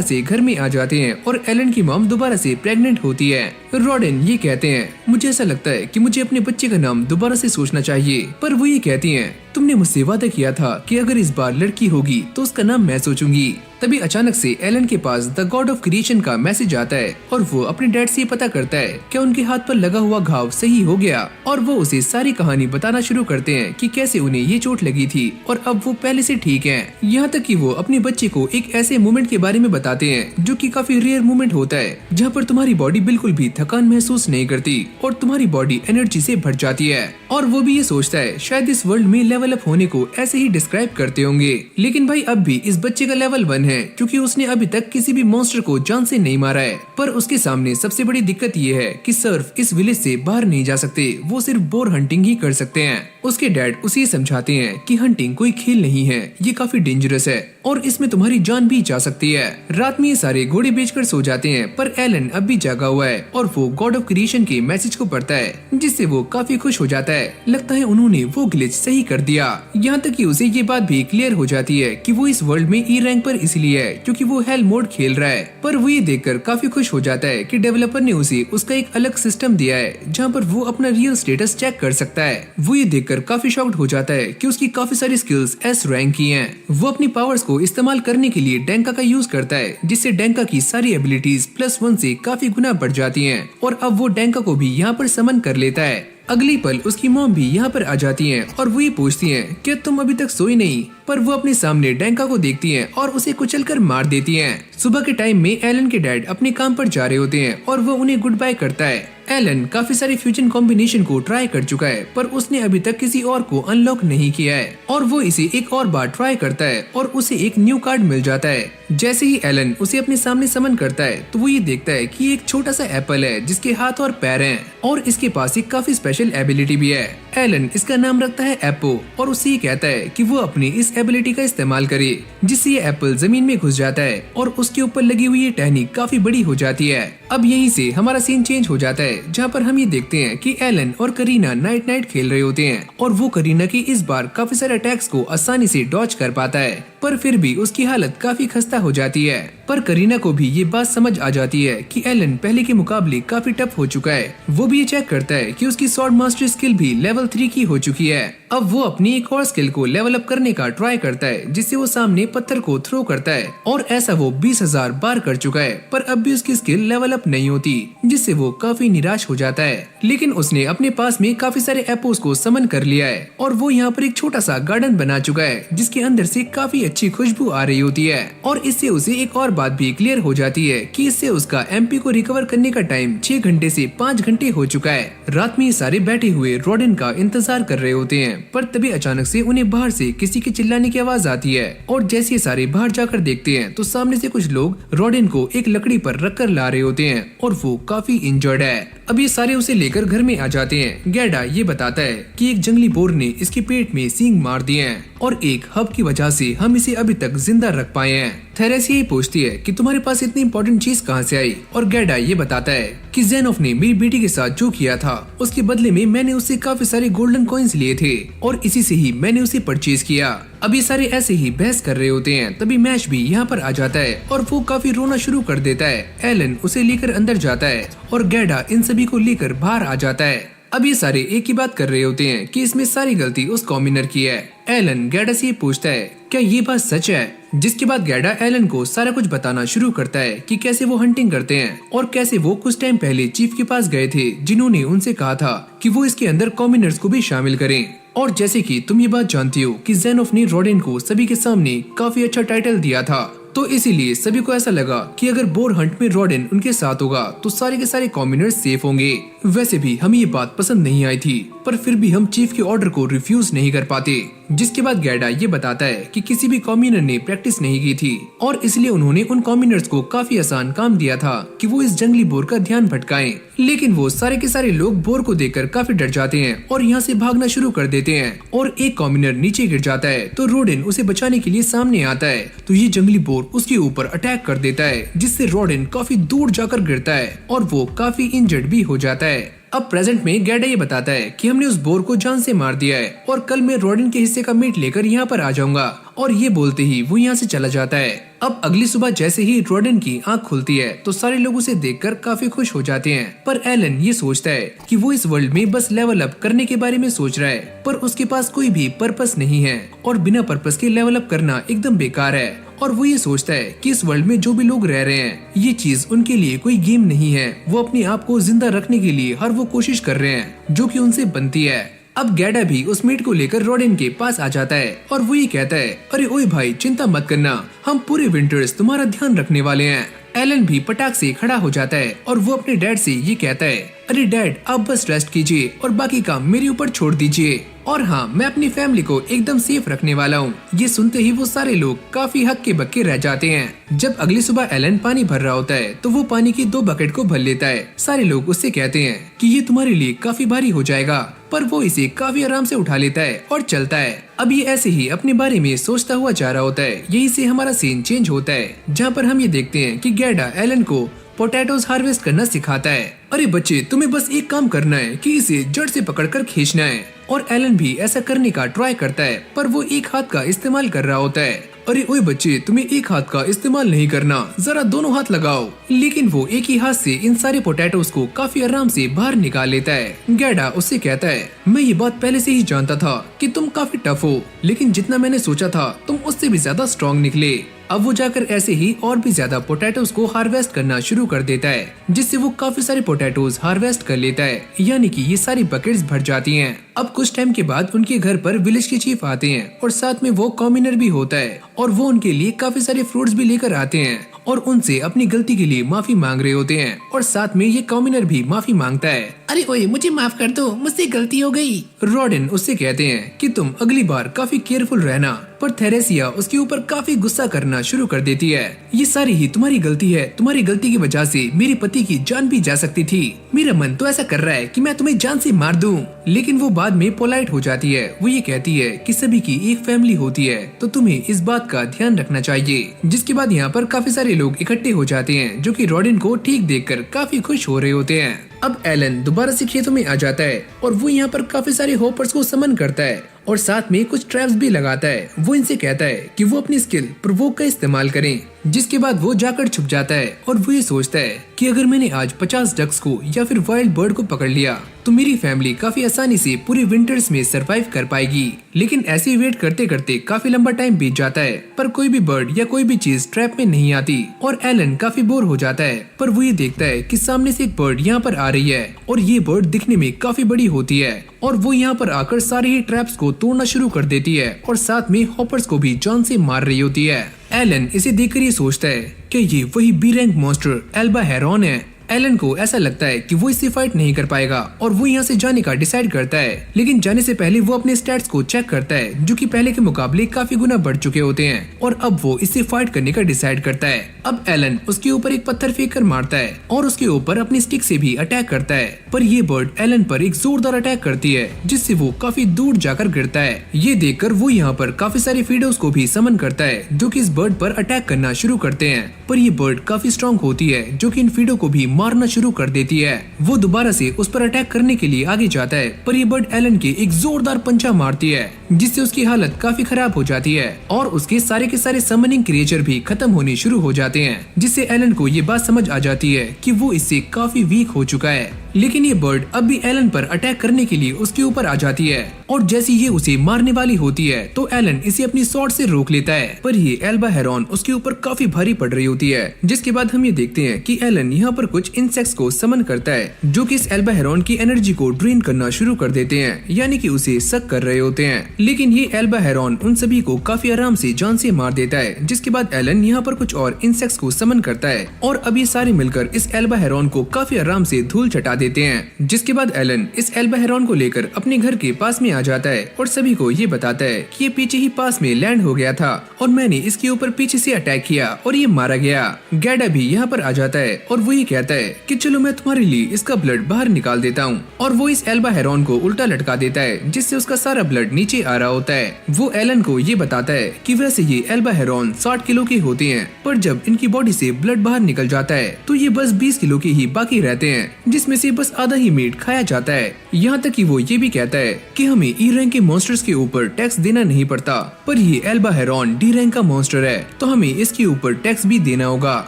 से घर में आ जाते हैं और एलन की मॉम दोबारा से प्रेग्नेंट होती है। रॉडेन ये कहते हैं, मुझे ऐसा लगता है कि मुझे अपने बच्चे का नाम दोबारा से सोचना चाहिए। पर वो ये कहती हैं, तुमने मुझसे वादा किया था कि अगर इस बार लड़की होगी तो उसका नाम मैं सोचूंगी। तभी अचानक से एलन के पास द गॉड ऑफ क्रिएशन का मैसेज आता है और वो अपने डैड से पता करता है कि उनके हाथ पर लगा हुआ घाव सही हो गया और वो उसे सारी कहानी बताना शुरू करते हैं कि कैसे उन्हें ये चोट लगी थी और अब वो पहले से ठीक हैं। यहाँ तक कि वो अपने बच्चे को एक ऐसे मोमेंट के बारे में बताते हैं जो कि काफी रेयर मोमेंट होता है, जहाँ पर तुम्हारी बॉडी बिल्कुल भी थकान महसूस नहीं करती और तुम्हारी बॉडी एनर्जी से भर जाती है। और वो भी ये सोचता है शायद इस वर्ल्ड में लेवल अप होने को ऐसे ही डिस्क्राइब करते होंगे। लेकिन भाई अब भी इस बच्चे का लेवल 1 है क्योंकि उसने अभी तक किसी भी मॉन्स्टर को जान से नहीं मारा है। पर उसके सामने सबसे बड़ी दिक्कत ये है कि सिर्फ इस विलेज से बाहर नहीं जा सकते, वो सिर्फ बोर हंटिंग ही कर सकते हैं। उसके डैड उसे समझाते हैं कि हंटिंग कोई खेल नहीं है, ये काफी डेंजरस है और इसमें तुम्हारी जान भी जा सकती है। रात में ये सारे घोड़े बेचकर सो जाते हैं पर एलन अब भी जागा हुआ है और वो गॉड ऑफ क्रिएशन के मैसेज को पढ़ता है जिससे वो काफी खुश हो जाता है। लगता है उन्होंने वो ग्लिच सही कर दिया। यहाँ तक कि उसे ये बात भी क्लियर हो जाती है कि वो इस वर्ल्ड में ई रैंक पर इसलिए है क्योंकि वो हेल मोड खेल रहा है। पर वो ये देखकर काफी खुश हो जाता है कि डेवलपर ने उसे उसका एक अलग सिस्टम दिया है जहाँ पर वो अपना रियल स्टेटस चेक कर सकता है। वो ये देखकर काफी शॉक्ड हो जाता है कि उसकी काफी सारी स्किल्स एस रैंक की हैं। वो अपनी पावर्स को इस्तेमाल करने के लिए डैंका का यूज करता है जिससे डैंका की सारी एबिलिटीज +1 से काफी गुना बढ़ जाती हैं और अब वो डैंका को भी यहाँ पर समन कर लेता है। अगली पल उसकी मॉम भी यहाँ पर आ जाती हैं और वो ये पूछती हैं कि तुम अभी तक सोई नहीं। पर वो अपने सामने डैंका को देखती हैं और उसे कुचलकर मार देती हैं। सुबह के टाइम में एलन के डैड अपने काम पर जा रहे होते हैं और वो उन्हें गुड बाय करता है। एलन काफी सारे फ्यूजन कॉम्बिनेशन को ट्राई कर चुका है पर उसने अभी तक किसी और को अनलॉक नहीं किया है और वो इसे एक और बार ट्राई करता है और उसे एक न्यू कार्ड मिल जाता है। जैसे ही एलन उसे अपने सामने समन करता है तो वो ये देखता है कि एक छोटा सा एप्पल है जिसके हाथ और पैर हैं और इसके पास एक काफी स्पेशल एबिलिटी भी है। एलन इसका नाम रखता है एप्पो और उसे ये कहता है कि वो अपनी इस एबिलिटी का इस्तेमाल करे जिससे ये एप्पल जमीन में घुस जाता है और उसके ऊपर लगी हुई ये टहनी काफी बड़ी हो जाती है। अब यहीं से हमारा सीन चेंज हो जाता है जहाँ पर हम ये देखते हैं कि एलन और करीना नाइट खेल रहे होते हैं और वो करीना की इस बार काफी सारे अटैक्स को आसानी से डॉज कर पाता है पर फिर भी उसकी हालत काफी खस्ता हो जाती है। पर करीना को भी ये बात समझ आ जाती है कि एलन पहले के मुकाबले काफी टफ हो चुका है। वो भी ये चेक करता है कि उसकी स्वॉर्ड मास्टर स्किल भी लेवल 3 की हो चुकी है। अब वो अपनी एक और स्किल को लेवल अप करने का ट्राई करता है जिससे वो सामने पत्थर को थ्रो करता है और ऐसा वो 20,000 बार कर चुका है पर अब भी उसकी स्किल लेवल अप नहीं होती जिससे वो काफी निराश हो जाता है। लेकिन उसने अपने पास में काफी सारे एपोस को समन कर लिया है और वो यहाँ पर एक छोटा सा गार्डन बना चुका है जिसके अंदर से काफी अच्छी खुशबू आ रही होती है और इससे उसे एक और बात भी क्लियर हो जाती है कि इससे उसका एमपी को रिकवर करने का टाइम 6 घंटे से 5 घंटे हो चुका है। रात में ये सारे बैठे हुए रॉडेन का इंतजार कर रहे होते हैं पर तभी अचानक से उन्हें बाहर से किसी के चिल्लाने की आवाज आती है और जैसे ये सारे बाहर जाकर देखते हैं तो सामने से कुछ लोग रॉडेन को एक लकड़ी पर रखकर ला रहे होते हैं और वो काफी इंजर्ड है। अब ये सारे उसे लेकर घर में आ जाते हैं। गैडा ये बताता है कि एक जंगली बोर ने इसके पेट में सींग मार दिए हैं और एक हब की वजह से हम इसे अभी तक जिंदा रख पाए हैं। थेरेसिया पूछती है कि तुम्हारे पास इतनी इंपॉर्टेंट चीज कहाँ से आई, और गैडा ये बताता है कि जेनोफ ने मेरी बेटी के साथ जो किया था उसके बदले में मैंने उससे काफी सारे गोल्डन कॉइन्स लिए थे और इसी से ही मैंने उसे परचेज किया। अब ये सारे ऐसे ही बहस कर रहे होते हैं, तभी मैश भी यहाँ पर आ जाता है और वो काफी रोना शुरू कर देता है। एलन उसे लेकर अंदर जाता है और गैडा इन सभी को लेकर बाहर आ जाता है। अब ये सारे एक ही बात कर रहे होते हैं कि इसमें सारी गलती उस कॉमिनर की है। एलन गैडा से पूछता है क्या ये बात सच है, जिसके बाद गैडा एलन को सारा कुछ बताना शुरू करता है कि कैसे वो हंटिंग करते हैं और कैसे वो कुछ टाइम पहले चीफ के पास गए थे जिन्होंने उनसे कहा था कि वो इसके अंदर कॉमिनर्स को भी शामिल करें। और जैसे कि तुम ये बात जानती हो कि जेनोफ ने रॉडेन को सभी के सामने काफी अच्छा टाइटल दिया था, तो इसीलिए सभी को ऐसा लगा कि अगर बोर हंट में रॉडेन उनके साथ होगा तो सारे के सारे कॉमिनर्स सेफ होंगे। वैसे भी हमें ये बात पसंद नहीं आई थी, पर फिर भी हम चीफ के ऑर्डर को रिफ्यूज नहीं कर पाते। जिसके बाद गैडा ये बताता है कि किसी भी कॉमिनर ने प्रैक्टिस नहीं की थी और इसलिए उन्होंने उन कॉमिनर्स को काफी आसान काम दिया था कि वो इस जंगली बोर का ध्यान भटकाएं। लेकिन वो सारे के सारे लोग बोर को देखकर काफी डर जाते हैं और यहाँ से भागना शुरू कर देते हैं और एक कॉमिनर नीचे गिर जाता है तो रॉडेन उसे बचाने के लिए सामने आता है तो ये जंगली बोर उसके ऊपर अटैक कर देता है, जिससे रॉडेन काफी दूर जाकर गिरता है और वो काफी इंजर्ड भी हो जाता है। अब प्रेजेंट में गैडा ये बताता है कि हमने उस बोर को जान से मार दिया है और कल मैं रॉडेन के हिस्से का मीट लेकर यहाँ पर आ जाऊंगा, और ये बोलते ही वो यहाँ से चला जाता है। अब अगली सुबह जैसे ही रॉडेन की आंख खुलती है तो सारे लोग उसे देखकर काफी खुश हो जाते हैं, पर एलन ये सोचता है कि वो इस वर्ल्ड में बस लेवल अप करने के बारे में सोच रहा है, पर उसके पास कोई भी पर्पस नहीं है और बिना पर्पस के लेवल अप करना एकदम बेकार है। और वो ये सोचता है कि इस वर्ल्ड में जो भी लोग रह रहे हैं ये चीज उनके लिए कोई गेम नहीं है, वो अपने आप को जिंदा रखने के लिए हर वो कोशिश कर रहे हैं जो कि उनसे बनती है। अब गैडा भी उस मीट को लेकर रॉडेन के पास आ जाता है और वो ये कहता है अरे ओए भाई चिंता मत करना, हम पूरे विंटर्स तुम्हारा ध्यान रखने वाले हैं। एलन भी पटाख से खड़ा हो जाता है और वो अपने डैड से ये कहता है अरे डैड आप बस रेस्ट कीजिए और बाकी काम मेरे ऊपर छोड़ दीजिए, और हाँ मैं अपनी फैमिली को एकदम सेफ रखने वाला हूँ। ये सुनते ही वो सारे लोग काफी हक्के बक्के रह जाते हैं। जब अगली सुबह एलन पानी भर रहा होता है तो वो पानी की 2 बकेट को भर लेता है। सारे लोग उससे कहते हैं कि ये तुम्हारे लिए काफी भारी हो जाएगा, पर वो इसे काफी आराम से उठा लेता है और चलता है। अब ये ऐसे ही अपने बारे में सोचता हुआ जा रहा होता है। यही से हमारा सीन चेंज होता है जहाँ पर हम ये देखते हैं कि गैडा एलन को पोटैटोज हार्वेस्ट करना सिखाता है। अरे बच्चे तुम्हें बस एक काम करना है कि इसे जड़ से पकड़कर खींचना है, और एलन भी ऐसा करने का ट्राई करता है पर वो एक हाथ का इस्तेमाल कर रहा होता है। अरे ओए बच्चे तुम्हें एक हाथ का इस्तेमाल नहीं करना, जरा दोनों हाथ लगाओ। लेकिन वो एक ही हाथ से इन सारे पोटैटोज को काफी आराम से बाहर निकाल लेता है। गैडा उससे कहता है मैं ये बात पहले से ही जानता था कि तुम काफी टफ हो, लेकिन जितना मैंने सोचा था तुम उससे भी ज्यादा स्ट्रॉन्ग निकले। अब वो जाकर ऐसे ही और भी ज्यादा पोटैटोज को हार्वेस्ट करना शुरू कर देता है, जिससे वो काफी सारे पोटैटोज हार्वेस्ट कर लेता है, यानी कि ये सारी बकेट्स भर जाती हैं। अब कुछ टाइम के बाद उनके घर पर विलेज के चीफ आते हैं और साथ में वो कॉमिनर भी होता है और वो उनके लिए काफी सारे फ्रूट्स भी लेकर आते हैं और उनसे अपनी गलती के लिए माफी मांग रहे होते हैं, और साथ में ये कॉमिनर भी माफी मांगता है। अरे ओए मुझे माफ कर दो, मुझसे गलती हो गई। रॉडेन उससे कहते हैं कि तुम अगली बार काफी केयरफुल रहना, पर थेरेसिया उसके ऊपर काफी गुस्सा करना शुरू कर देती है। ये सारी ही तुम्हारी गलती है, तुम्हारी गलती की वजह से मेरे पति की जान भी जा सकती थी। मेरा मन तो ऐसा कर रहा है कि मैं तुम्हें जान से मार दूं। लेकिन वो बाद में पोलाइट हो जाती है। वो ये कहती है कि सभी की एक फैमिली होती है तो तुम्हें इस बात का ध्यान रखना चाहिए। जिसके बाद यहाँ पर काफी सारे लोग इकट्ठे हो जाते हैं जो कि रॉडेन को ठीक देखकर काफी खुश हो रहे होते हैं। अब एलन दोबारा से खेतों में आ जाता है और वो यहाँ पर काफी सारे होपर्स को समन करता है और साथ में कुछ ट्रैप्स भी लगाता है। वो इनसे कहता है कि वो अपनी स्किल प्रोवोक का इस्तेमाल करें। जिसके बाद वो जाकर छुप जाता है और वो ये सोचता है कि अगर मैंने आज 50 डक्स को या फिर वाइल्ड बर्ड को पकड़ लिया तो मेरी फैमिली काफी आसानी से पूरे विंटर्स में सरवाइव कर पाएगी। लेकिन ऐसे वेट करते करते काफी लंबा टाइम बीत जाता है पर कोई भी बर्ड या कोई भी चीज ट्रैप में नहीं आती और एलन काफी बोर हो जाता है। पर वो ये देखता है कि सामने से एक बर्ड यहाँ पर आ रही है और ये बर्ड दिखने में काफी बड़ी होती है और वो यहाँ पर आकर सारे ही ट्रैप्स को तोड़ना शुरू कर देती है और साथ में हॉपर्स को भी जान से मार रही होती है। एलन इसे देखकर ये सोचता है कि ये वही B rank monster Elba Heron है एलन को ऐसा लगता है कि वो इससे फाइट नहीं कर पाएगा और वो यहाँ से जाने का डिसाइड करता है, लेकिन जाने से पहले वो अपने स्टैट्स को चेक करता है जो कि पहले के मुकाबले काफी गुना बढ़ चुके होते हैं और अब वो इससे फाइट करने का डिसाइड करता है। अब एलन उसके ऊपर एक पत्थर फेंक कर मारता है और उसके ऊपर अपनी स्टिक से भी अटैक करता है, पर ये बर्ड एलन पर एक जोरदार अटैक करती है जिससे वो काफी दूर जाकर गिरता है। ये देखकर वो यहाँ पर काफी सारे फीडोस को भी समन करता है जो कि इस बर्ड पर अटैक करना शुरू करते हैं, पर ये बर्ड काफी स्ट्रॉन्ग होती है जो कि इन फीडो को भी मारना शुरू कर देती है। वो दोबारा से उस पर अटैक करने के लिए आगे जाता है, पर ये बर्ड एलन के एक जोरदार पंचा मारती है जिससे उसकी हालत काफी खराब हो जाती है और उसके सारे के सारे समनिंग क्रिएचर भी खत्म होने शुरू हो जाते हैं, जिससे एलन को ये बात समझ आ जाती है कि वो इससे काफी वीक हो चुका है। लेकिन ये बर्ड अब भी एलन पर अटैक करने के लिए उसके ऊपर आ जाती है और जैसे ये उसे मारने वाली होती है तो एलन इसे अपनी स्वॉर्ड से रोक लेता है, पर ये एल्बा हेरॉन उसके ऊपर काफी भारी पड़ रही होती है। जिसके बाद हम ये देखते हैं कि एलन यहाँ पर कुछ इंसेक्ट्स को समन करता है जो कि इस एल्बा हेरॉन की एनर्जी को ड्रेन करना शुरू कर देते हैं, यानी कि उसे सक कर रहे होते हैं। लेकिन ये एल्बा हेरॉन उन सभी को काफी आराम से जान से मार देता है। जिसके बाद एलन यहाँ पर कुछ और इंसेक्ट्स को समन करता है और अब ये सारे मिलकर इस एल्बा हेरॉन को काफी आराम से धूल चटा देते हैं। जिसके बाद एलन इस एल्बा हेरॉन को लेकर अपने घर के पास में आ जाता है और सभी को ये बताता है कि ये पीछे ही पास में लैंड हो गया था और मैंने इसके ऊपर पीछे से अटैक किया और ये मारा गया। गैडा भी यहाँ पर आ जाता है और वो ये कहता है कि चलो मैं तुम्हारे लिए इसका ब्लड बाहर निकाल देता हूँ, और वो इस एल्बा हेरॉन को उल्टा लटका देता है जिससे उसका सारा ब्लड नीचे आ रहा होता है। वो एलन को ये बताता है कि वैसे ये एल्बा हेरॉन 60 किलो के होते हैं, पर जब इनकी बॉडी से ब्लड बाहर निकल जाता है तो ये बस 20 किलो के ही बाकी रहते हैं, जिसमें से बस आधा ही मीट खाया जाता है। यहाँ तक कि वो ये भी कहता है कि हमें ई रैंक के मॉन्स्टर्स के ऊपर टैक्स देना नहीं पड़ता, पर ये एल्बा हेरॉन डी रैंक का मॉन्स्टर है तो हमें इसके ऊपर टैक्स भी देना होगा।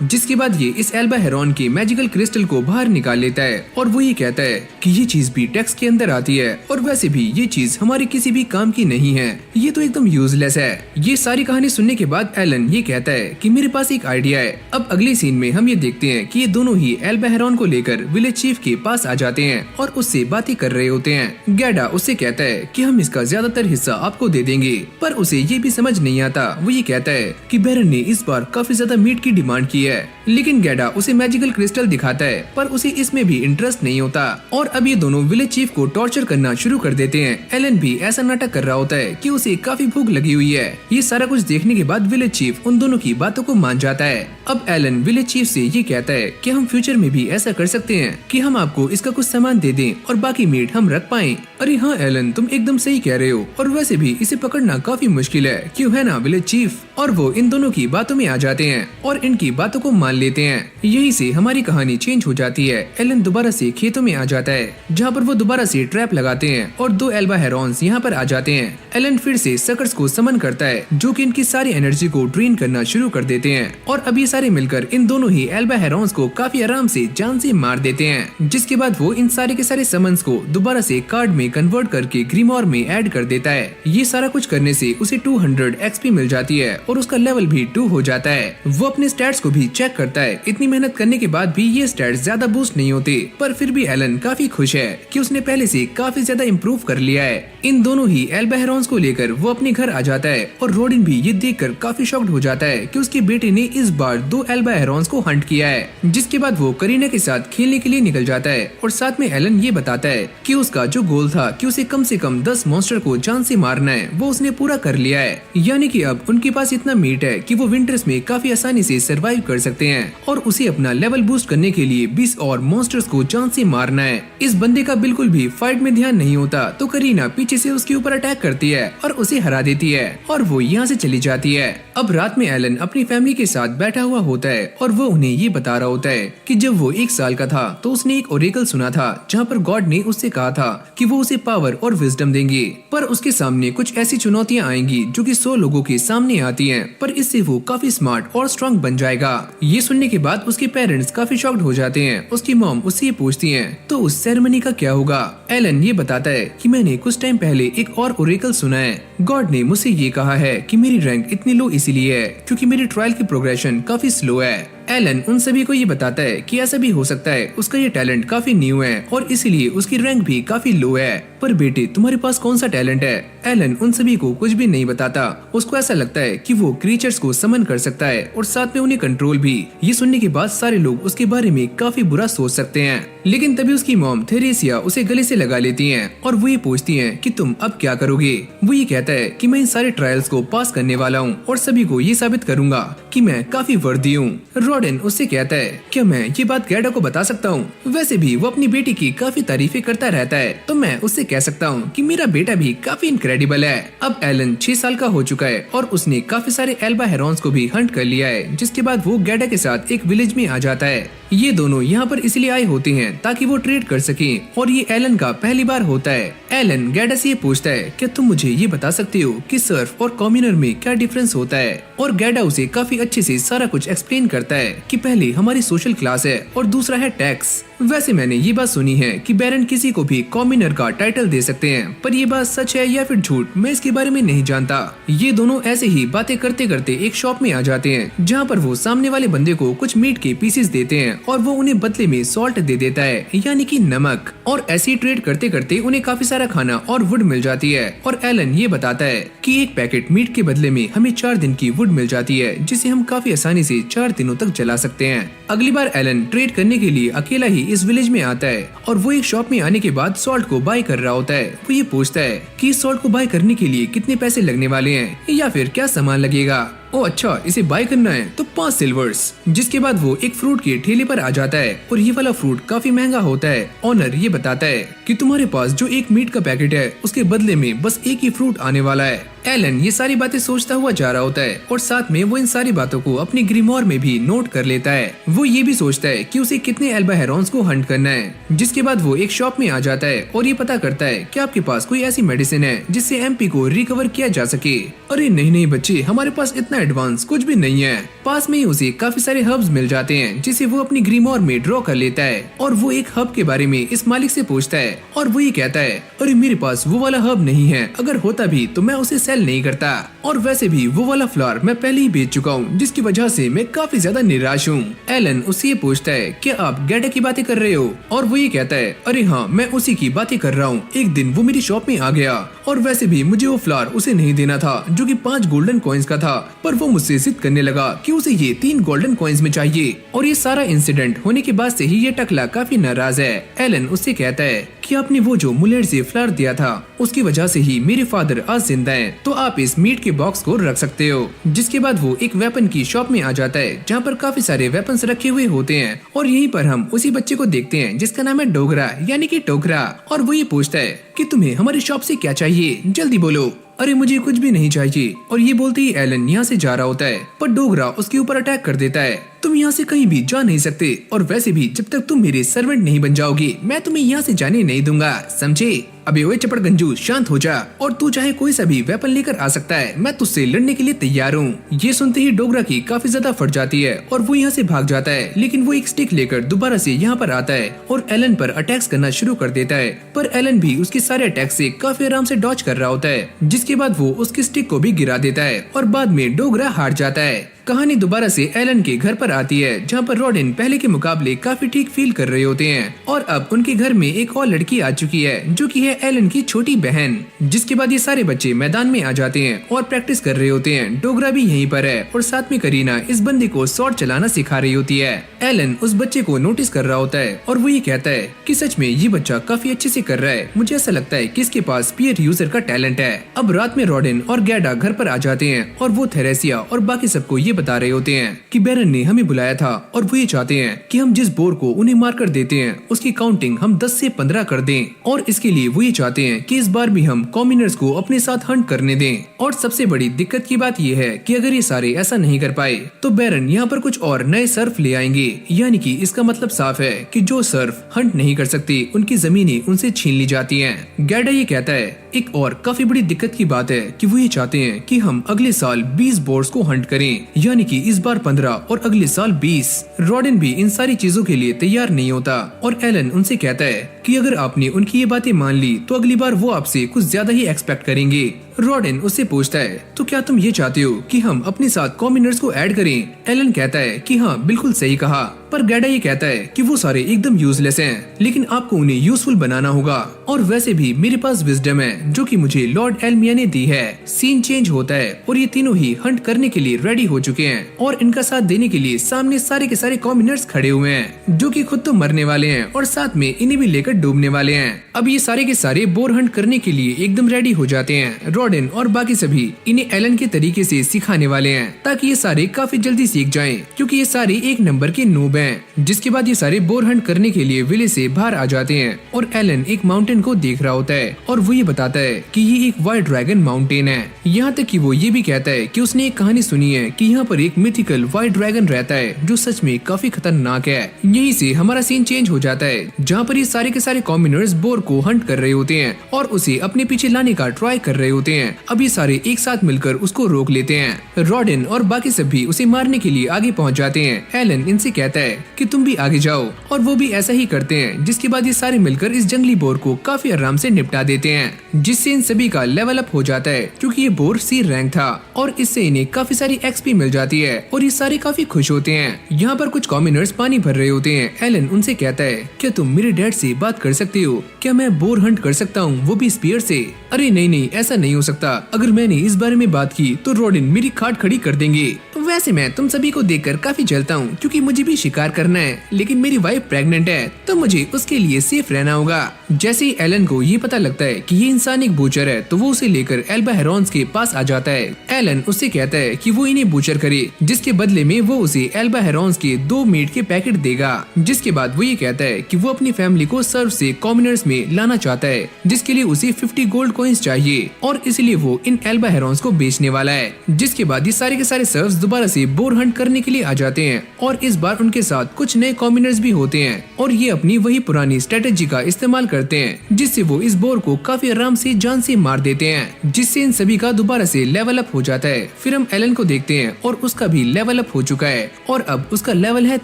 जिसके बाद ये इस एल्बा हेरॉन के मैजिकल क्रिस्टल को बाहर निकाल लेता है और वो ये कहता है कि ये चीज भी टैक्स के अंदर आती है और वैसे भी ये चीज हमारे किसी भी काम की नहीं है, ये तो एकदम यूजलेस है। ये सारी कहानी सुनने के बाद एलन ये कहता है कि मेरे पास एक आइडिया है। अब अगले सीन में हम ये देखते हैं कि ये दोनों ही एल्बा हेरॉन को लेकर विलेज चीफ के पास आ जाते हैं और उससे बातें कर रहे होते हैं। गैडा उससे कहता है कि हम इसका ज्यादातर हिस्सा आपको दे देंगे, पर उसे ये भी समझ नहीं आता। वो ये कहता है कि बैरन ने इस बार काफी ज्यादा मीट की डिमांड की है, लेकिन गैडा उसे मैजिकल क्रिस्टल दिखाता है पर उसे इसमें भी इंटरेस्ट नहीं होता और अब ये दोनों विलेज चीफ को टॉर्चर करना शुरू कर देते हैं। एलन भी ऐसा नाटक कर रहा होता है कि उसे काफी भूख लगी हुई है। ये सारा कुछ देखने के बाद विलेज चीफ उन दोनों की बातों को मान जाता है। अब एलन विलेज चीफ से ये कहता है कि हम फ्यूचर में भी ऐसा कर सकते हैं कि हम आपको इसका कुछ सामान दे दें और बाकी मीट हम रख पाएं। अरे हाँ एलन, तुम एकदम सही कह रहे हो और वैसे भी इसे पकड़ना काफी मुश्किल है, क्यों है ना विलेज चीफ। और वो इन दोनों की बातों में आ जाते हैं और इनकी बातों को मान लेते हैं। यहीं से हमारी कहानी चेंज हो जाती है। एलन दोबारा से खेतों में आ जाता है जहाँ पर वो दोबारा से ट्रैप लगाते हैं और दो एल्बा हेरॉन्स यहाँ पर आ जाते हैं। एलन फिर से सकर्स को समन करता है जो कि इनकी सारी एनर्जी को ड्रेन करना शुरू कर देते हैं और अब ये सारे मिलकर इन दोनों ही एल्बा हेरॉन्स को काफी आराम से जान से मार देते हैं। जिसके बाद वो इन सारे के सारे समन्स को दोबारा से कार्ड में कन्वर्ट करके ग्रीमोर में ऐड कर देता है। ये सारा कुछ करने से उसे 200 एक्सपी मिल जाती है और उसका लेवल भी 2 हो जाता है। वो अपने स्टैट्स को भी चेक करता है। इतनी मेहनत करने के बाद भी ये स्टैट्स ज्यादा बूस्ट नहीं होते, पर फिर भी एलन काफी खुश है कि उसने पहले से काफी ज्यादा इम्प्रूव कर लिया है। इन दोनों ही एल्बा हेरॉन्स को लेकर वो अपने घर आ जाता है और रोडिन भी ये देखकर काफी शॉक्ड हो जाता है कि उसके बेटे ने इस बार 2 एल्बा हेरॉन्स को हंट किया है। जिसके बाद वो करीना के साथ खेलने के लिए निकल जाता है और साथ में एलन ये बताता है कि उसका जो गोल था कि उसे कम से कम 10 मॉन्स्टर को जान से मारना है, वो उसने पूरा कर लिया है। यानी कि अब उनके पास इतना मीट है कि वो विंटर्स में काफी आसानी से सरवाइव कर सकते हैं और उसे अपना लेवल बूस्ट करने के लिए 20 और मॉन्स्टर्स को जान से मारना है। इस बंदे का बिल्कुल भी फाइट में ध्यान नहीं होता तो करीना पीछे से उसके ऊपर अटैक करती है और उसे हरा देती है और वो यहाँ से चली जाती है। अब रात में एलन अपनी फैमिली के साथ बैठा हुआ होता है और वो उन्हें ये बता रहा होता है कि जब वो 1 साल का था तो उसने एक ओरेकल सुना था जहाँ पर गॉड ने उससे कहा था कि वो उसे पावर और विजडम देंगे, पर उसके सामने कुछ ऐसी चुनौतियाँ आएंगी जो कि 100 लोगों के सामने आती हैं, पर इससे वो काफी स्मार्ट और स्ट्रॉन्ग बन जाएगा। ये सुनने के बाद उसके पेरेंट्स काफी शॉक्ड हो जाते हैं। उसकी मॉम उससे ये पूछती है तो उस सेरेमनी का क्या होगा। एलन ये बताता है कि मैंने कुछ टाइम पहले एक और ओरेकल सुना है। गॉड ने मुझसे ये कहा है कि मेरी रैंक इतनी लो इसीलिए है क्योंकि मेरी ट्रायल की प्रोग्रेशन काफी स्लो है एलन उन सभी को ये बताता है कि ऐसा भी हो सकता है उसका ये टैलेंट काफी न्यू है और इसीलिए उसकी रैंक भी काफी लो है। पर बेटे तुम्हारे पास कौन सा टैलेंट है? एलन उन सभी को कुछ भी नहीं बताता। उसको ऐसा लगता है कि वो क्रीचर्स को समन कर सकता है और साथ में उन्हें कंट्रोल भी। ये सुनने के बाद सारे लोग उसके बारे में काफी बुरा सोच सकते हैं, लेकिन तभी उसकी मॉम थेरेसिया उसे गले से लगा लेती हैं और वो ये पूछती हैं कि तुम अब क्या करोगे। वो ये कहता है कि मैं इन सारे ट्रायल्स को पास करने वाला हूँ और सभी को ये साबित करूंगा कि मैं काफी वर्दी हूँ। रॉडेन उससे कहता है क्या मैं ये बात गैडा को बता सकता हूँ? वैसे भी वो अपनी बेटी की काफी तारीफें करता रहता है, तो मैं उससे कह सकता हूँ कि मेरा बेटा भी काफी इनक्रेडिबल है। अब एलन 6 साल का हो चुका है और उसने काफी सारे एल्बा हेरॉन्स को भी हंट कर लिया है, जिसके बाद वो गैडा के साथ एक विलेज में आ जाता है। ये दोनों यहाँ पर इसलिए आए होते हैं ताकि वो ट्रेड कर सकें और ये एलन का पहली बार होता है। एलन गैडा से ये पूछता है क्या तुम मुझे ये बता सकते हो कि सर्फ और कॉम्यूनर में क्या डिफरेंस होता है? और गैडा उसे काफी अच्छे से सारा कुछ एक्सप्लेन करता है कि पहले हमारी सोशल क्लास है और दूसरा है टैक्स। वैसे मैंने ये बात सुनी है कि बैरन किसी को भी कॉम्यूनर का टाइटल दे सकते हैं, पर ये बात सच है या फिर झूठ मैं इसके बारे में नहीं जानता। ये दोनों ऐसे ही बातें करते करते एक शॉप में आ जाते हैं जहाँ पर वो सामने वाले बंदे को कुछ मीट के पीसेस देते हैं और वो उन्हें बदले में सॉल्ट दे देता है, यानी कि नमक। और ऐसे ही ट्रेड करते करते उन्हें काफी सारा खाना और वुड मिल जाती है और एलन ये बताता है कि एक पैकेट मीट के बदले में हमें 4 दिन की वुड मिल जाती है, जिसे हम काफी आसानी से 4 दिनों तक जला सकते हैं। अगली बार एलन ट्रेड करने के लिए अकेला ही इस विलेज में आता है और वो एक शॉप में आने के बाद सॉल्ट को बाय कर रहा होता है। वो ये पूछता है कि इस सॉल्ट को बाय करने के लिए कितने पैसे लगने वाले हैं या फिर क्या सामान लगेगा। ओ अच्छा, इसे बाय करना है तो 5 सिल्वर्स। जिसके बाद वो एक फ्रूट के ठेले पर आ जाता है और ये वाला फ्रूट काफी महंगा होता है। ऑनर ये बताता है कि तुम्हारे पास जो एक मीट का पैकेट है उसके बदले में बस एक ही फ्रूट आने वाला है। एलन ये सारी बातें सोचता हुआ जा रहा होता है और साथ में वो इन सारी बातों को अपनी ग्रीमोर में भी नोट कर लेता है। वो ये भी सोचता है कि उसे कितने एल्बा हेरॉन्स को हंट करना है। जिसके बाद वो एक शॉप में आ जाता है और ये पता करता है कि आपके पास कोई ऐसी मेडिसिन है जिससे एमपी को रिकवर किया जा सके। अरे नहीं बच्चे, हमारे पास इतना एडवांस कुछ भी नहीं है। पास में ही उसे काफी सारे हर्ब्स मिल जाते हैं जिसे वो अपनी ग्रीमोर में ड्रॉ कर लेता है और वो एक हर्ब के बारे में इस मालिक से पूछता है और वो ये कहता है अरे मेरे पास वो वाला हर्ब नहीं है, अगर होता भी तो मैं उसे सेल नहीं करता और वैसे भी वो वाला फ्लावर मैं पहले ही बेच चुका हूँ, जिसकी वजह से मैं काफी ज्यादा निराश हूँ। एलन उससे ये पूछता है क्या आप गैडा की बातें कर रहे हो? और वो ये कहता है अरे हाँ, मैं उसी की बातें कर रहा हूँ। एक दिन वो मेरी शॉप में आ गया और वैसे भी मुझे वो फ्लावर उसे नहीं देना था जो कि 5 गोल्डन कॉइन्स का था, पर वो मुझसे जिद करने लगा कि उसे ये 3 गोल्डन कॉइन्स में चाहिए। और ये सारा इंसिडेंट होने के बाद से ही ये टकला काफी नाराज है। एलन उससे कहता है कि आपने वो जो मुलेट से फ्लावर दिया था उसकी वजह से ही मेरे फादर आज जिंदा हैं, तो आप इस मीट के बॉक्स को रख सकते हो। जिसके बाद वो एक वेपन की शॉप में आ जाता है जहाँ पर काफी सारे वेपन्स रखे हुए होते हैं और यहीं पर हम उसी बच्चे को देखते हैं जिसका नाम है डोगरा यानी कि टोकरा। और वो ये पूछता है कि तुम्हें हमारी शॉप से क्या चाहिए, जल्दी बोलो। अरे मुझे कुछ भी नहीं चाहिए। और ये बोलते ही एलन यहाँ से जा रहा होता है, पर डोगरा उसके ऊपर अटैक कर देता है। तुम यहाँ से कहीं भी जा नहीं सकते और वैसे भी जब तक तुम मेरे सर्वेंट नहीं बन जाओगे मैं तुम्हें यहाँ से जाने नहीं दूंगा, समझे? अबे ओए चपड़ गंजू, शांत हो जा और तू चाहे कोई सा भी वेपन लेकर आ सकता है, मैं तुझसे लड़ने के लिए तैयार हूँ। ये सुनते ही डोगरा की काफी ज्यादा फट जाती है और वो यहाँ से भाग जाता है, लेकिन वो एक स्टिक लेकर दोबारा से यहाँ पर आता है और एलन पर अटैक्स करना शुरू कर देता है। पर एलन भी उसके सारे अटैक से काफी आराम से डॉज कर रहा होता है। जिसके बाद वो उसकी स्टिक को भी गिरा देता है और बाद में डोगरा हार जाता है। कहानी दोबारा से एलन के घर पर आती है जहाँ पर रॉडेन पहले के मुकाबले काफी ठीक फील कर रहे होते हैं और अब उनके घर में एक और लड़की आ चुकी है जो कि है एलन की छोटी बहन। जिसके बाद ये सारे बच्चे मैदान में आ जाते हैं और प्रैक्टिस कर रहे होते हैं। डोगरा भी यहीं पर है और साथ में करीना इस बंदे को शॉट चलाना सिखा रही होती है। एलन उस बच्चे को नोटिस कर रहा होता है और वो ये कहता है कि सच में ये बच्चा काफी अच्छे से कर रहा है, मुझे ऐसा लगता है कि इसके पास स्पीयर यूजर का टैलेंट है। अब रात में रॉडेन और गैडा घर पर आ जाते हैं और वो थेरेसिया और बाकी सबको ये बता रहे होते हैं कि बैरन ने हमें बुलाया था और वो ये चाहते हैं कि हम जिस बोर को उन्हें मार कर देते हैं उसकी काउंटिंग हम 10 से 15 कर दें और इसके लिए वो ये चाहते हैं कि इस बार भी हम कॉम्यूनर्स को अपने साथ हंट करने दें। और सबसे बड़ी दिक्कत की बात ये है कि अगर ये सारे ऐसा नहीं कर पाए तो बैरन यहाँ पर कुछ और नए सर्फ ले आएंगे, यानी कि इसका मतलब साफ है कि जो सर्फ हंट नहीं कर सकते उनकी जमीनें उनसे छीन ली जाती हैं। गैडा ये कहता है एक और काफी बड़ी दिक्कत की बात है कि वो ये चाहते हैं कि हम अगले साल 20 बोर्स को हंट करें, यानी कि इस बार 15 और अगले साल 20। रॉडेन भी इन सारी चीजों के लिए तैयार नहीं होता और एलन उनसे कहता है कि अगर आपने उनकी ये बातें मान ली तो अगली बार वो आपसे कुछ ज्यादा ही एक्सपेक्ट करेंगे। रॉडेन उससे पूछता है, तो क्या तुम ये चाहते हो कि हम अपने साथ कॉमनर्स को ऐड करें? एलन कहता है कि हाँ, बिल्कुल सही कहा। पर गैडा ये कहता है कि वो सारे एकदम यूजलेस हैं, लेकिन आपको उन्हें यूजफुल बनाना होगा, और वैसे भी मेरे पास विजडम है जो कि मुझे लॉर्ड एल्मिया ने दी है। सीन चेंज होता है और ये तीनों ही हंट करने के लिए रेडी हो चुके हैं और इनका साथ देने के लिए सामने सारे के सारे कॉमनर्स खड़े हुए हैं जो कि खुद तो मरने वाले हैं और साथ में इन्हें भी लेकर डूबने वाले हैं। अब ये सारे के सारे बोर हंट करने के लिए एकदम रेडी हो जाते हैं। रॉडेन और बाकी सभी इन्हें एलन के तरीके से सिखाने वाले हैं ताकि ये सारे काफी जल्दी सीख जाएं, क्योंकि ये सारे एक नंबर के नूब हैं। जिसके बाद ये सारे बोर हंट करने के लिए विलेज से बाहर आ जाते हैं और एलन एक माउंटेन को देख रहा होता है और वो ये बताता है कि ये एक व्हाइट ड्रैगन माउंटेन है। यहाँ तक कि वो ये भी कहता है कि उसने एक कहानी सुनी है कि यहाँ पर एक मिथिकल व्हाइट ड्रैगन रहता है जो सच में काफी खतरनाक है। यहीं से हमारा सीन चेंज हो जाता है जहाँ पर ये सारे के सारे कॉमनर्स बोर को हंट कर रहे होते हैं और उसे अपने पीछे लाने का ट्राई कर रहे होते हैं। अब ये सारे एक साथ मिलकर उसको रोक लेते हैं। रॉडेन और बाकी सभी उसे मारने के लिए आगे पहुँच जाते हैं। एलन इनसे कहता है कि तुम भी आगे जाओ और वो भी ऐसा ही करते हैं, जिसके बाद ये सारे मिलकर इस जंगली बोर को काफी आराम से निपटा देते हैं, जिससे इन सभी का लेवल अप हो जाता है क्योंकि ये बोर सी रैंक था और इससे इन्हें काफी सारी एक्सपी मिल जाती है और ये सारे काफी खुश होते हैं। यहाँ पर कुछ कॉमनर्स पानी भर रहे होते हैं। एलन उनसे कहता है, क्या तुम मेरे डैड से बात कर सकते हो? क्या मैं बोर हंट कर सकता हूँ, वो भी स्पीयर से? अरे नहीं नहीं, ऐसा नहीं हो सकता। अगर मैंने इस बारे में बात की तो रॉडेन मेरी खाट खड़ी कर देंगे। वैसे मैं तुम सभी को देखकर काफी जलता हूँ क्योंकि मुझे भी शिकार करना है, लेकिन मेरी वाइफ प्रेग्नेंट है तो मुझे उसके लिए सेफ रहना होगा। जैसे ही एलन को ये पता लगता है कि ये इंसान एक बूचर है तो वो उसे लेकर एल्बा हेरॉन्स के पास आ जाता है। एलन उससे कहता है कि वो इन्हें बूचर करे, जिसके बदले में वो उसे एल्बा हेरॉन्स के 2 मीट के पैकेट देगा। जिसके बाद वो ये कहता है कि वो अपनी फैमिली को सर्व से कॉमनर्स में लाना चाहता है, जिसके लिए उसे 50 गोल्ड कॉइंस चाहिए और इसलिए वो इन एल्बा हेरॉन्स को बेचने वाला है। जिसके बाद ये सारे के सारे सर्व्स दोबारा से बोर हंट करने के लिए आ जाते हैं और इस बार उनके साथ कुछ नए कॉमनर्स भी होते हैं और ये अपनी वही पुरानी स्ट्रेटेजी का इस्तेमाल करते हैं, जिससे वो इस बोर को काफी आराम से जान से मार देते हैं, जिससे इन सभी का दोबारा से लेवल अप हो जाता है। फिर हम एलन को देखते हैं और उसका भी लेवल अप हो चुका है और अब उसका लेवल है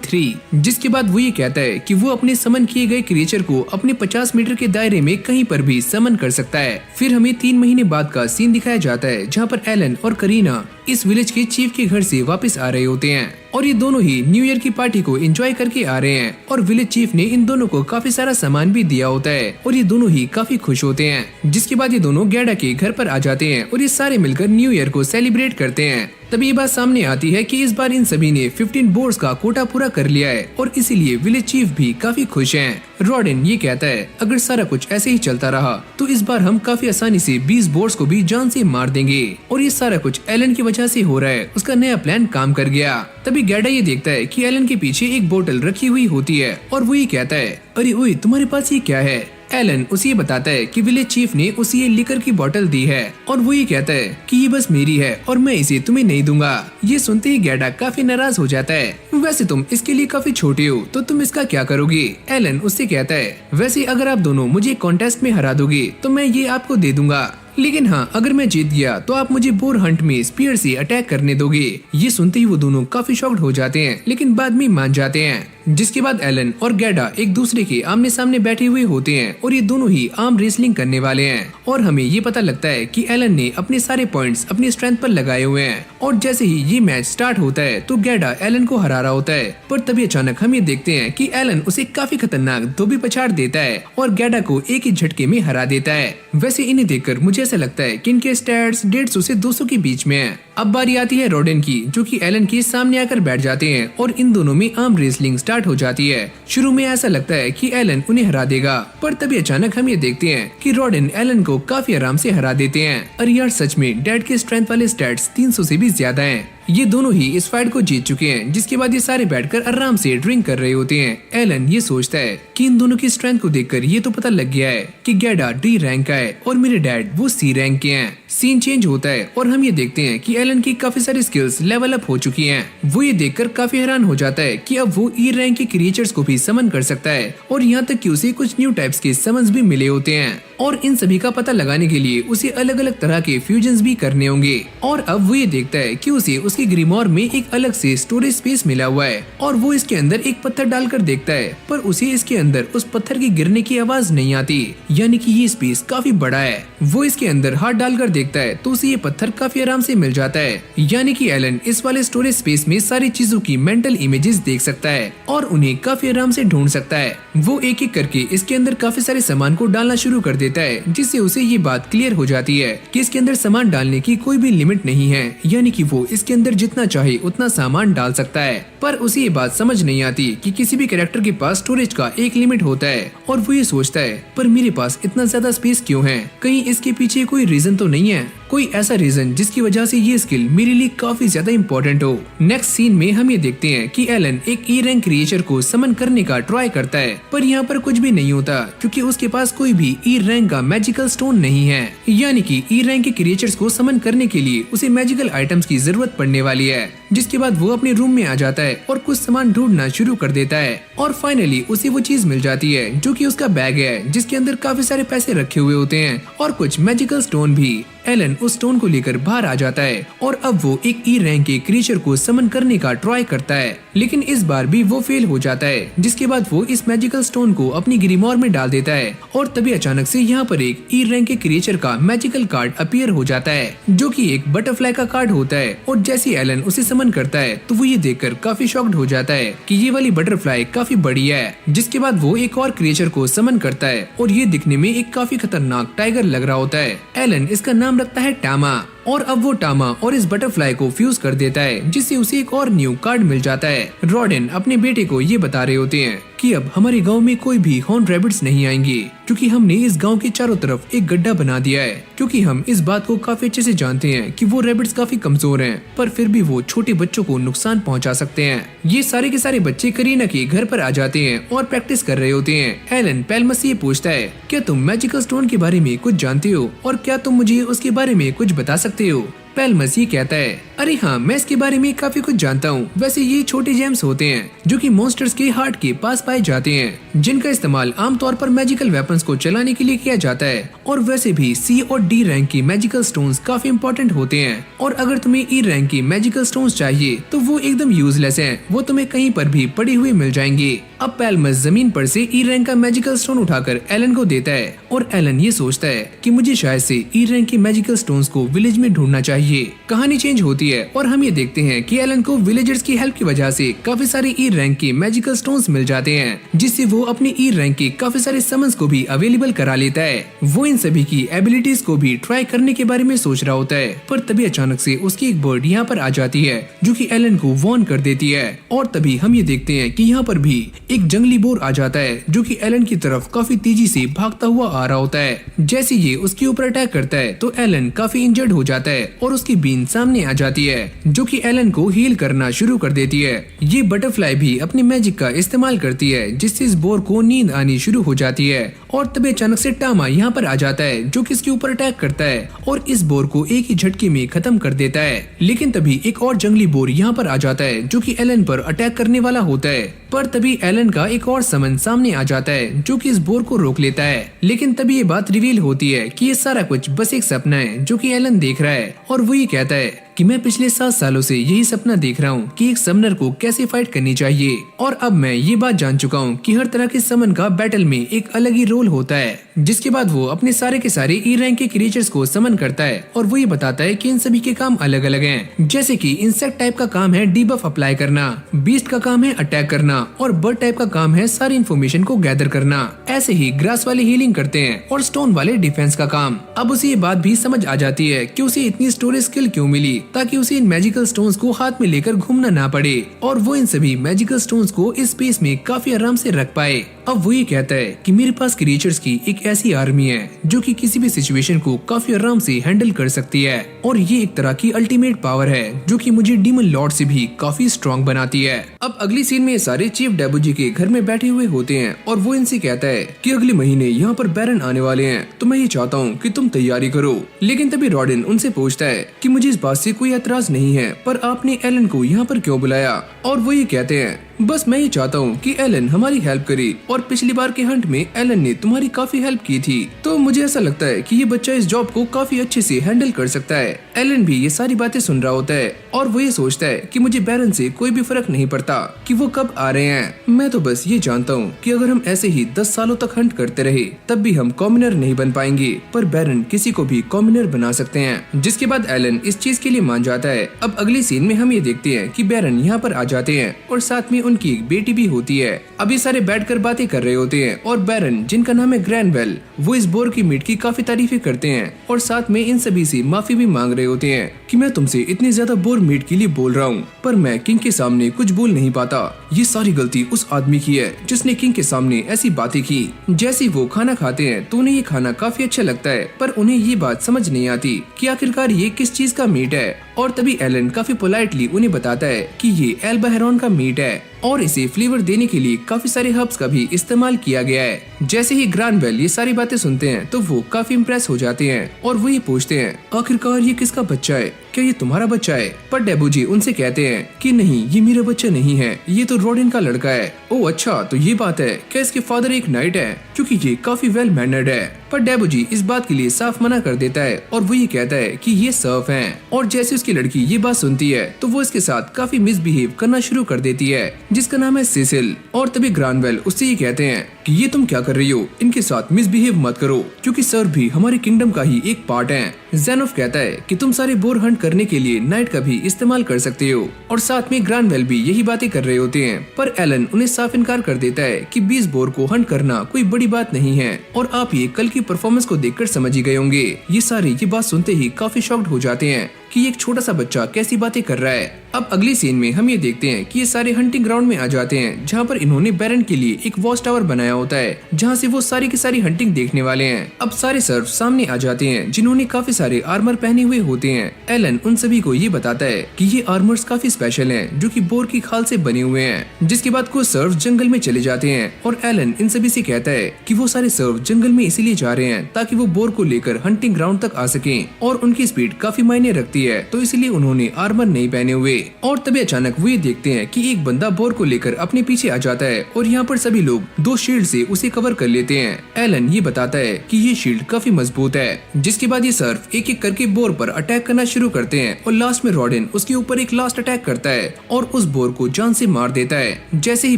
3। जिसके बाद वो ये कहता है कि वो अपने समन किए गए क्रिएचर को अपने 50 मीटर के दायरे में कहीं पर भी समन कर सकता है। फिर हमें 3 महीने बाद का सीन दिखाया जाता है जहाँ पर एलन और करीना इस विलेज के चीफ के घर से वापस आ रहे होते हैं और ये दोनों ही न्यू ईयर की पार्टी को एंजॉय करके आ रहे हैं और विलेज चीफ ने इन दोनों को काफी सारा सामान भी दिया होता है और ये दोनों ही काफी खुश होते हैं। जिसके बाद ये दोनों गैडा के घर पर आ जाते हैं और ये सारे मिलकर न्यू ईयर को सेलिब्रेट करते हैं। तभी ये बात सामने आती है कि इस बार इन सभी ने 15 बोर्ड्स का कोटा पूरा कर लिया है और इसीलिए विलेज चीफ भी काफी खुश हैं। रॉडेन ये कहता है, अगर सारा कुछ ऐसे ही चलता रहा तो इस बार हम काफी आसानी से 20 बोर्ड्स को भी जान से मार देंगे और ये सारा कुछ एलन की वजह से हो रहा है। उसका नया प्लान काम कर गया। तभी गैडा ये देखता है कि एलन के पीछे एक बोतल रखी हुई होती है और वो ये कहता है, अरे ओए, तुम्हारे पास ये क्या है? एलन उसे ये बताता है कि विलेज चीफ ने उसे ये लिकर की बोतल दी है और वो ये कहता है कि ये बस मेरी है और मैं इसे तुम्हें नहीं दूंगा। ये सुनते ही गैडा काफी नाराज हो जाता है। वैसे तुम इसके लिए काफी छोटे हो तो तुम इसका क्या करोगे? एलन उससे कहता है, वैसे अगर आप दोनों मुझे कॉन्टेस्ट में हरा दोगे तो मैं ये आपको दे दूंगा, लेकिन हाँ, अगर मैं जीत गया तो आप मुझे बोर हंट में स्पीयर से अटैक करने दोगे। ये सुनते ही वो दोनों काफी शॉक्ड हो जाते हैं, लेकिन बाद में मान जाते हैं। जिसके बाद एलन और गैडा एक दूसरे के आमने सामने बैठे हुए होते हैं और ये दोनों ही आर्म रेसलिंग करने वाले हैं और हमें ये पता लगता है कि एलन ने अपने सारे पॉइंट्स अपनी स्ट्रेंथ पर लगाए हुए हैं और जैसे ही ये मैच स्टार्ट होता है तो गैडा एलन को हरा रहा होता है। पर तभी अचानक हम ये देखते हैं कि एलन उसे काफी खतरनाक धोबी पछाड़ देता है और गैडा को एक ही झटके में हरा देता है। वैसे इन्हें देखकर मुझे ऐसा लगता है कि इनके स्टैट्स 150 से 200 के बीच में है। अब बारी आती है रॉडेन की, जो कि एलन के सामने आकर बैठ जाते हैं और इन दोनों में आर्म रेसलिंग स्टार्ट हो जाती है। शुरू में ऐसा लगता है कि एलन उन्हें हरा देगा, पर तभी अचानक हम ये देखते हैं कि रॉडेन एलन को काफी आराम से हरा देते हैं। अरे यार, सच में डैड के स्ट्रेंथ वाले स्टैट्स 300 से भी ज्यादा हैं। ये दोनों ही इस फाइट को जीत चुके हैं। जिसके बाद ये सारे बैठकर आराम से ड्रिंक कर रहे होते हैं। एलन ये सोचता है कि इन दोनों की स्ट्रेंथ को देखकर ये तो पता लग गया है कि गैडा डी रैंक का है और मेरे डैड वो सी रैंक के हैं। सीन चेंज होता है और हम ये देखते हैं कि एलन की काफी सारी स्किल्स लेवल अप हो चुकी हैं। वो ये देखकर काफी हैरान हो जाता है कि अब वो ई रैंक के क्रिएचर्स को भी समन कर सकता है और यहाँ तक कि उसे कुछ न्यू टाइप्स के समन्स भी मिले होते हैं और इन सभी का पता लगाने के लिए उसे अलग अलग तरह के फ्यूजन्स भी करने होंगे। और अब वो ये देखता है कि उसे उसके ग्रीमोर में एक अलग से स्टोरेज स्पेस मिला हुआ है और वो इसके अंदर एक पत्थर डालकर देखता है, पर उसे इसके अंदर उस पत्थर की गिरने की आवाज नहीं आती, यानी कि ये स्पेस काफी बड़ा है। वो इसके अंदर हाथ डालकर देखता है तो उसे ये पत्थर काफी आराम से मिल जाता है, यानी कि एलन इस वाले स्टोरेज स्पेस में सारी चीजों की मेंटल इमेजेस देख सकता है और उन्हें काफी आराम से ढूंढ सकता है। वो एक एक करके इसके अंदर काफी सारे सामान को डालना शुरू कर देता है, जिससे उसे ये बात क्लियर हो जाती है कि इसके अंदर सामान डालने की कोई भी लिमिट नहीं है, यानी कि वो इसके अंदर जितना चाहे उतना सामान डाल सकता है। पर उसे ये बात समझ नहीं आती कि किसी भी कैरेक्टर के पास स्टोरेज का एक लिमिट होता है और वो ये सोचता है पर मेरे पास इतना ज्यादा स्पेस क्यों है, कहीं इसके पीछे कोई रीजन तो नहीं है, कोई ऐसा रीजन जिसकी वजह से ये स्किल मेरे लिए काफी ज्यादा इम्पोर्टेंट हो। नेक्स्ट सीन में हम ये देखते हैं कि एलन एक ई रैंक क्रिएचर को समन करने का ट्राई करता है, पर यहाँ पर कुछ भी नहीं होता क्योंकि उसके पास कोई भी ई रैंक का मैजिकल स्टोन नहीं है, यानी कि ई रैंक के क्रिएचर्स को समन करने के लिए उसे मैजिकल आइटम्स की जरूरत पड़ने वाली है। जिसके बाद वो अपने रूम में आ जाता है और कुछ सामान ढूंढना शुरू कर देता है और फाइनली उसे वो चीज मिल जाती है जो कि उसका बैग है, जिसके अंदर काफी सारे पैसे रखे हुए होते हैं और कुछ मैजिकल स्टोन भी। एलन उस स्टोन को लेकर बाहर आ जाता है और अब वो एक ई रैंक के क्रिएचर को समन करने का ट्राई करता है, लेकिन इस बार भी वो फेल हो जाता है। जिसके बाद वो इस मैजिकल स्टोन को अपनी ग्रीमोर में डाल देता है और तभी अचानक से यहाँ पर एक ई रैंक के क्रिएचर का मैजिकल कार्ड अपीयर हो जाता है, जो कि एक बटरफ्लाई का कार्ड होता है। और जैसे एलन उसे समन करता है तो वो ये देखकर काफी शॉक्ड हो जाता है कि ये वाली बटरफ्लाई काफी बड़ी है। जिसके बाद वो एक और क्रिएचर को समन करता है और ये दिखने में एक काफी खतरनाक टाइगर लग रहा होता है। एलन इसका नाम रखता है टामा और अब वो टामा और इस बटरफ्लाई को फ्यूज कर देता है, जिससे उसे एक और न्यू कार्ड मिल जाता है। रॉडेन अपने बेटे को ये बता रहे होते हैं कि अब हमारे गांव में कोई भी हॉर्न रैबिट्स नहीं आएंगे क्योंकि हमने इस गांव के चारों तरफ एक गड्ढा बना दिया है, क्योंकि हम इस बात को काफी अच्छे से जानते हैं कि वो रैबिट्स काफी कमजोर हैं, पर फिर भी वो छोटे बच्चों को नुकसान पहुंचा सकते हैं। ये सारे के सारे बच्चे करीना के घर पर आ जाते हैं और प्रैक्टिस कर रहे होते हैं। एलन पेलमस से पूछता है, क्या तुम मैजिकल स्टोन के बारे में कुछ जानते हो और क्या तुम मुझे उसके बारे में कुछ बता सकते हो? पेलमस ये कहता है, अरे हाँ, मैं इसके बारे में काफी कुछ जानता हूँ। वैसे ये छोटे जेम्स होते हैं जो कि मॉन्स्टर्स के हार्ट के पास पाए जाते हैं, जिनका इस्तेमाल आमतौर पर मैजिकल वेपन्स को चलाने के लिए किया जाता है। और वैसे भी सी और डी रैंक की मैजिकल स्टोन्स काफी इम्पोर्टेंट होते हैं और अगर तुम्हें ई रैंक की मैजिकल स्टोन्स चाहिए तो वो एकदम यूजलेस हैं, वो तुम्हें कहीं पर भी पड़ी हुई मिल जाएंगी। अब पेलमस जमीन पर से ई रैंक का मैजिकल स्टोन उठाकर एलन को देता है और एलन ये सोचता है कि मुझे शायद से ई रैंक की मैजिकल स्टोन्स को विलेज में ढूंढना चाहिए। कहानी चेंज होती है और हम ये देखते हैं कि एलन को विलेजर्स की हेल्प की वजह से काफी सारे ई रैंक के मैजिकल स्टोन्स मिल जाते हैं, जिससे वो अपनी ई रैंक के काफी सारे समन्स को भी अवेलेबल करा लेता है। वो इन सभी की एबिलिटीज को भी ट्राई करने के बारे में सोच रहा होता है, पर तभी अचानक से उसकी एक बर्ड यहाँ पर आ जाती है जो कि एलन को वार्न कर देती है। और तभी हम ये देखते हैं कि यहाँ पर भी एक जंगली बोर आ जाता है जो कि एलन की तरफ काफी तेजी से भागता हुआ आ रहा होता है। जैसे ये उसके ऊपर अटैक करता है तो एलन काफी इंजर्ड हो जाता है और उसकी बीन सामने आ जाती है जो कि एलन को हील करना शुरू कर देती है। ये बटरफ्लाई भी अपने मैजिक का इस्तेमाल करती है जिससे इस बोर को नींद आनी शुरू हो जाती है। और तभी अचानक से टामा यहाँ पर आ जाता है जो कि इसके ऊपर अटैक करता है और इस बोर को एक ही झटके में खत्म कर देता है। लेकिन तभी एक और जंगली बोर यहाँ पर आ जाता है जो कि एलन पर अटैक करने वाला होता है, पर तभी एलन का एक और समन सामने आ जाता है जो कि इस बोर को रोक लेता है। लेकिन तभी ये बात रिवील होती है कि ये सारा कुछ बस एक सपना है जो कि एलन देख रहा है और वो ये कहता है कि मैं पिछले 7 सालों से यही सपना देख रहा हूँ कि एक समनर को कैसे फाइट करनी चाहिए और अब मैं ये बात जान चुका हूँ कि हर तरह के समन का बैटल में एक अलग ही रोल होता है। जिसके बाद वो अपने सारे के सारे ई रैंक के क्रिएचर्स को समन करता है और वो ये बताता है कि इन सभी के काम अलग अलग हैं। जैसे कि इंसेक्ट टाइप का काम है डीबफ अप्लाई करना, बीस्ट का काम है अटैक करना और बर्ड टाइप का काम है सारी इन्फॉर्मेशन को गैदर करना। ऐसे ही ग्रास वाले हीलिंग करते हैं और स्टोन वाले डिफेंस का काम। अब उसे ये बात भी समझ आ जाती है कि उसे इतनी स्टोरेज स्किल क्यों मिली, ताकि उसे इन मैजिकल स्टोन्स को हाथ में लेकर घूमना ना पड़े और वो इन सभी मैजिकल स्टोन्स को इस स्पेस में काफी आराम से रख पाए। अब वो ये कहता है कि मेरे पास क्रिएचर्स की एक ऐसी आर्मी है जो कि किसी भी सिचुएशन को काफी आराम से हैंडल कर सकती है और ये एक तरह की अल्टीमेट पावर है जो कि मुझे डीमन लॉर्ड से भी काफी स्ट्रॉन्ग बनाती है। अब अगली सीन में सारे चीफ डेबूजी के घर में बैठे हुए होते हैं और वो इनसे कहता है कि अगले महीने यहाँ पर बैरन आने वाले हैं, तो मैं ये चाहता हूँ कि तुम तैयारी करो। लेकिन तभी रॉडेन उनसे पूछता है कि मुझे इस बात से कोई एतराज नहीं है, पर आपने एलन को यहाँ पर क्यों बुलाया? और वो ये कहते हैं बस मैं ये चाहता हूँ कि एलन हमारी हेल्प करे और पिछली बार के हंट में एलन ने तुम्हारी काफी हेल्प की थी, तो मुझे ऐसा लगता है कि ये बच्चा इस जॉब को काफी अच्छे से हैंडल कर सकता है। एलन भी ये सारी बातें सुन रहा होता है और वो ये सोचता है कि मुझे बैरन से कोई भी फर्क नहीं पड़ता कि वो कब आ रहे हैं। मैं तो बस ये जानता हूँ कि अगर हम ऐसे ही 10 सालों तक हंट करते रहे तब भी हम कॉमनर नहीं बन पाएंगे, पर बैरन किसी को भी कॉमनर बना सकते हैं। जिसके बाद एलन इस चीज के लिए मान जाता है। अब अगली सीन में हम ये देखते हैं कि बैरन यहाँ पर आ जाते हैं और साथ में उनकी एक बेटी भी होती है। अब ये सारे बैठकर बातें कर रहे होते हैं और बैरन, जिनका नाम है ग्रैनवेल, वो इस बोर की मीट की काफी तारीफें करते हैं और साथ में इन सभी से माफी भी मांग रहे होते हैं कि मैं तुमसे इतनी ज्यादा बोर मीट के लिए बोल रहा हूँ, पर मैं किंग के सामने कुछ बोल नहीं पाता। ये सारी गलती उस आदमी की है जिसने किंग के सामने ऐसी बातें की। जैसे वो खाना खाते हैं तो उन्हें ये खाना काफी अच्छा लगता है, पर उन्हें ये बात समझ नहीं आती कि आखिरकार ये किस चीज का मीट है। और तभी एलन काफी पोलाइटली उन्हें बताता है कि ये एल्बा हेरोन का मीट है और इसे फ्लेवर देने के लिए काफी सारे हर्ब्स का भी इस्तेमाल किया गया है। जैसे ही ग्रैनवेल ये सारी बातें सुनते हैं तो वो काफी इम्प्रेस हो जाते हैं और वो ये पूछते हैं, आखिरकार ये किसका बच्चा है, क्या ये तुम्हारा बच्चा है? पर डेबूजी उनसे कहते हैं कि नहीं, ये मेरा बच्चा नहीं है, ये तो रॉडिन का लड़का है। ओह अच्छा, तो ये बात है, क्या इसके फादर एक नाइट है? क्योंकि ये काफी वेल मैनर्ड है। पर डेबूजी इस बात के लिए साफ मना कर देता है और वो ये कहता है कि ये सर्फ हैं। और जैसे उसकी लड़की ये बात सुनती है तो वो इसके साथ काफी मिसबिहेव करना शुरू कर देती है, जिसका नाम है सिसिल। और तभी ग्रैनवेल उससे ये कहते हैं कि ये तुम क्या कर रही हो, इनके साथ मिसबिहेव मत करो क्योंकि सर भी हमारे किंगडम का ही एक पार्ट है। ज़ेनोफ कहता है कि तुम सारे बोर हंट करने के लिए नाइट का भी इस्तेमाल कर सकते हो और साथ में ग्रैनवेल भी यही बातें कर रहे होते हैं। पर एलन उन्हें साफ इनकार कर देता है कि 20 बोर को हंट करना कोई बड़ी बात नहीं है और आप ये कल की परफॉर्मेंस को देखकर समझ ही गए होंगे। ये सारे ये बात सुनते ही काफी शॉक्ड हो जाते हैं कि एक छोटा सा बच्चा कैसी बातें कर रहा है। अब अगली सीन में हम ये देखते हैं कि ये सारे हंटिंग ग्राउंड में आ जाते हैं जहाँ पर इन्होंने बैरन के लिए एक वॉच टावर बनाया होता है जहाँ से वो सारी की सारी हंटिंग देखने वाले हैं। अब सारे सर्फ सामने आ जाते हैं जिन्होंने काफी सारे आर्मर पहने हुए होते हैं। एलन उन सभी को ये बताता है कि ये आर्मर्स काफी स्पेशल हैं जो कि बोर की खाल से बने हुए हैं। जिसके बाद कुछ सर्फ जंगल में चले जाते हैं और एलन इन सभी से कहता है कि वो सारे सर्फ जंगल में इसीलिए जा रहे हैं ताकि वो बोर को लेकर हंटिंग ग्राउंड तक आ सके और उनकी स्पीड काफी मायने रखती है, तो इसलिए उन्होंने आर्मर नहीं पहने हुए। और तभी अचानक वो ये देखते हैं कि एक बंदा बोर को लेकर अपने पीछे आ जाता है और यहाँ पर सभी लोग 2 शील्ड से उसे कवर कर लेते हैं। एलन ये बताता है कि ये शील्ड काफी मजबूत है। जिसके बाद ये सर्फ एक एक करके बोर पर अटैक करना शुरू करते हैं और लास्ट में रॉडिन उसके ऊपर एक लास्ट अटैक करता है और उस बोर को जान से मार देता है। जैसे ही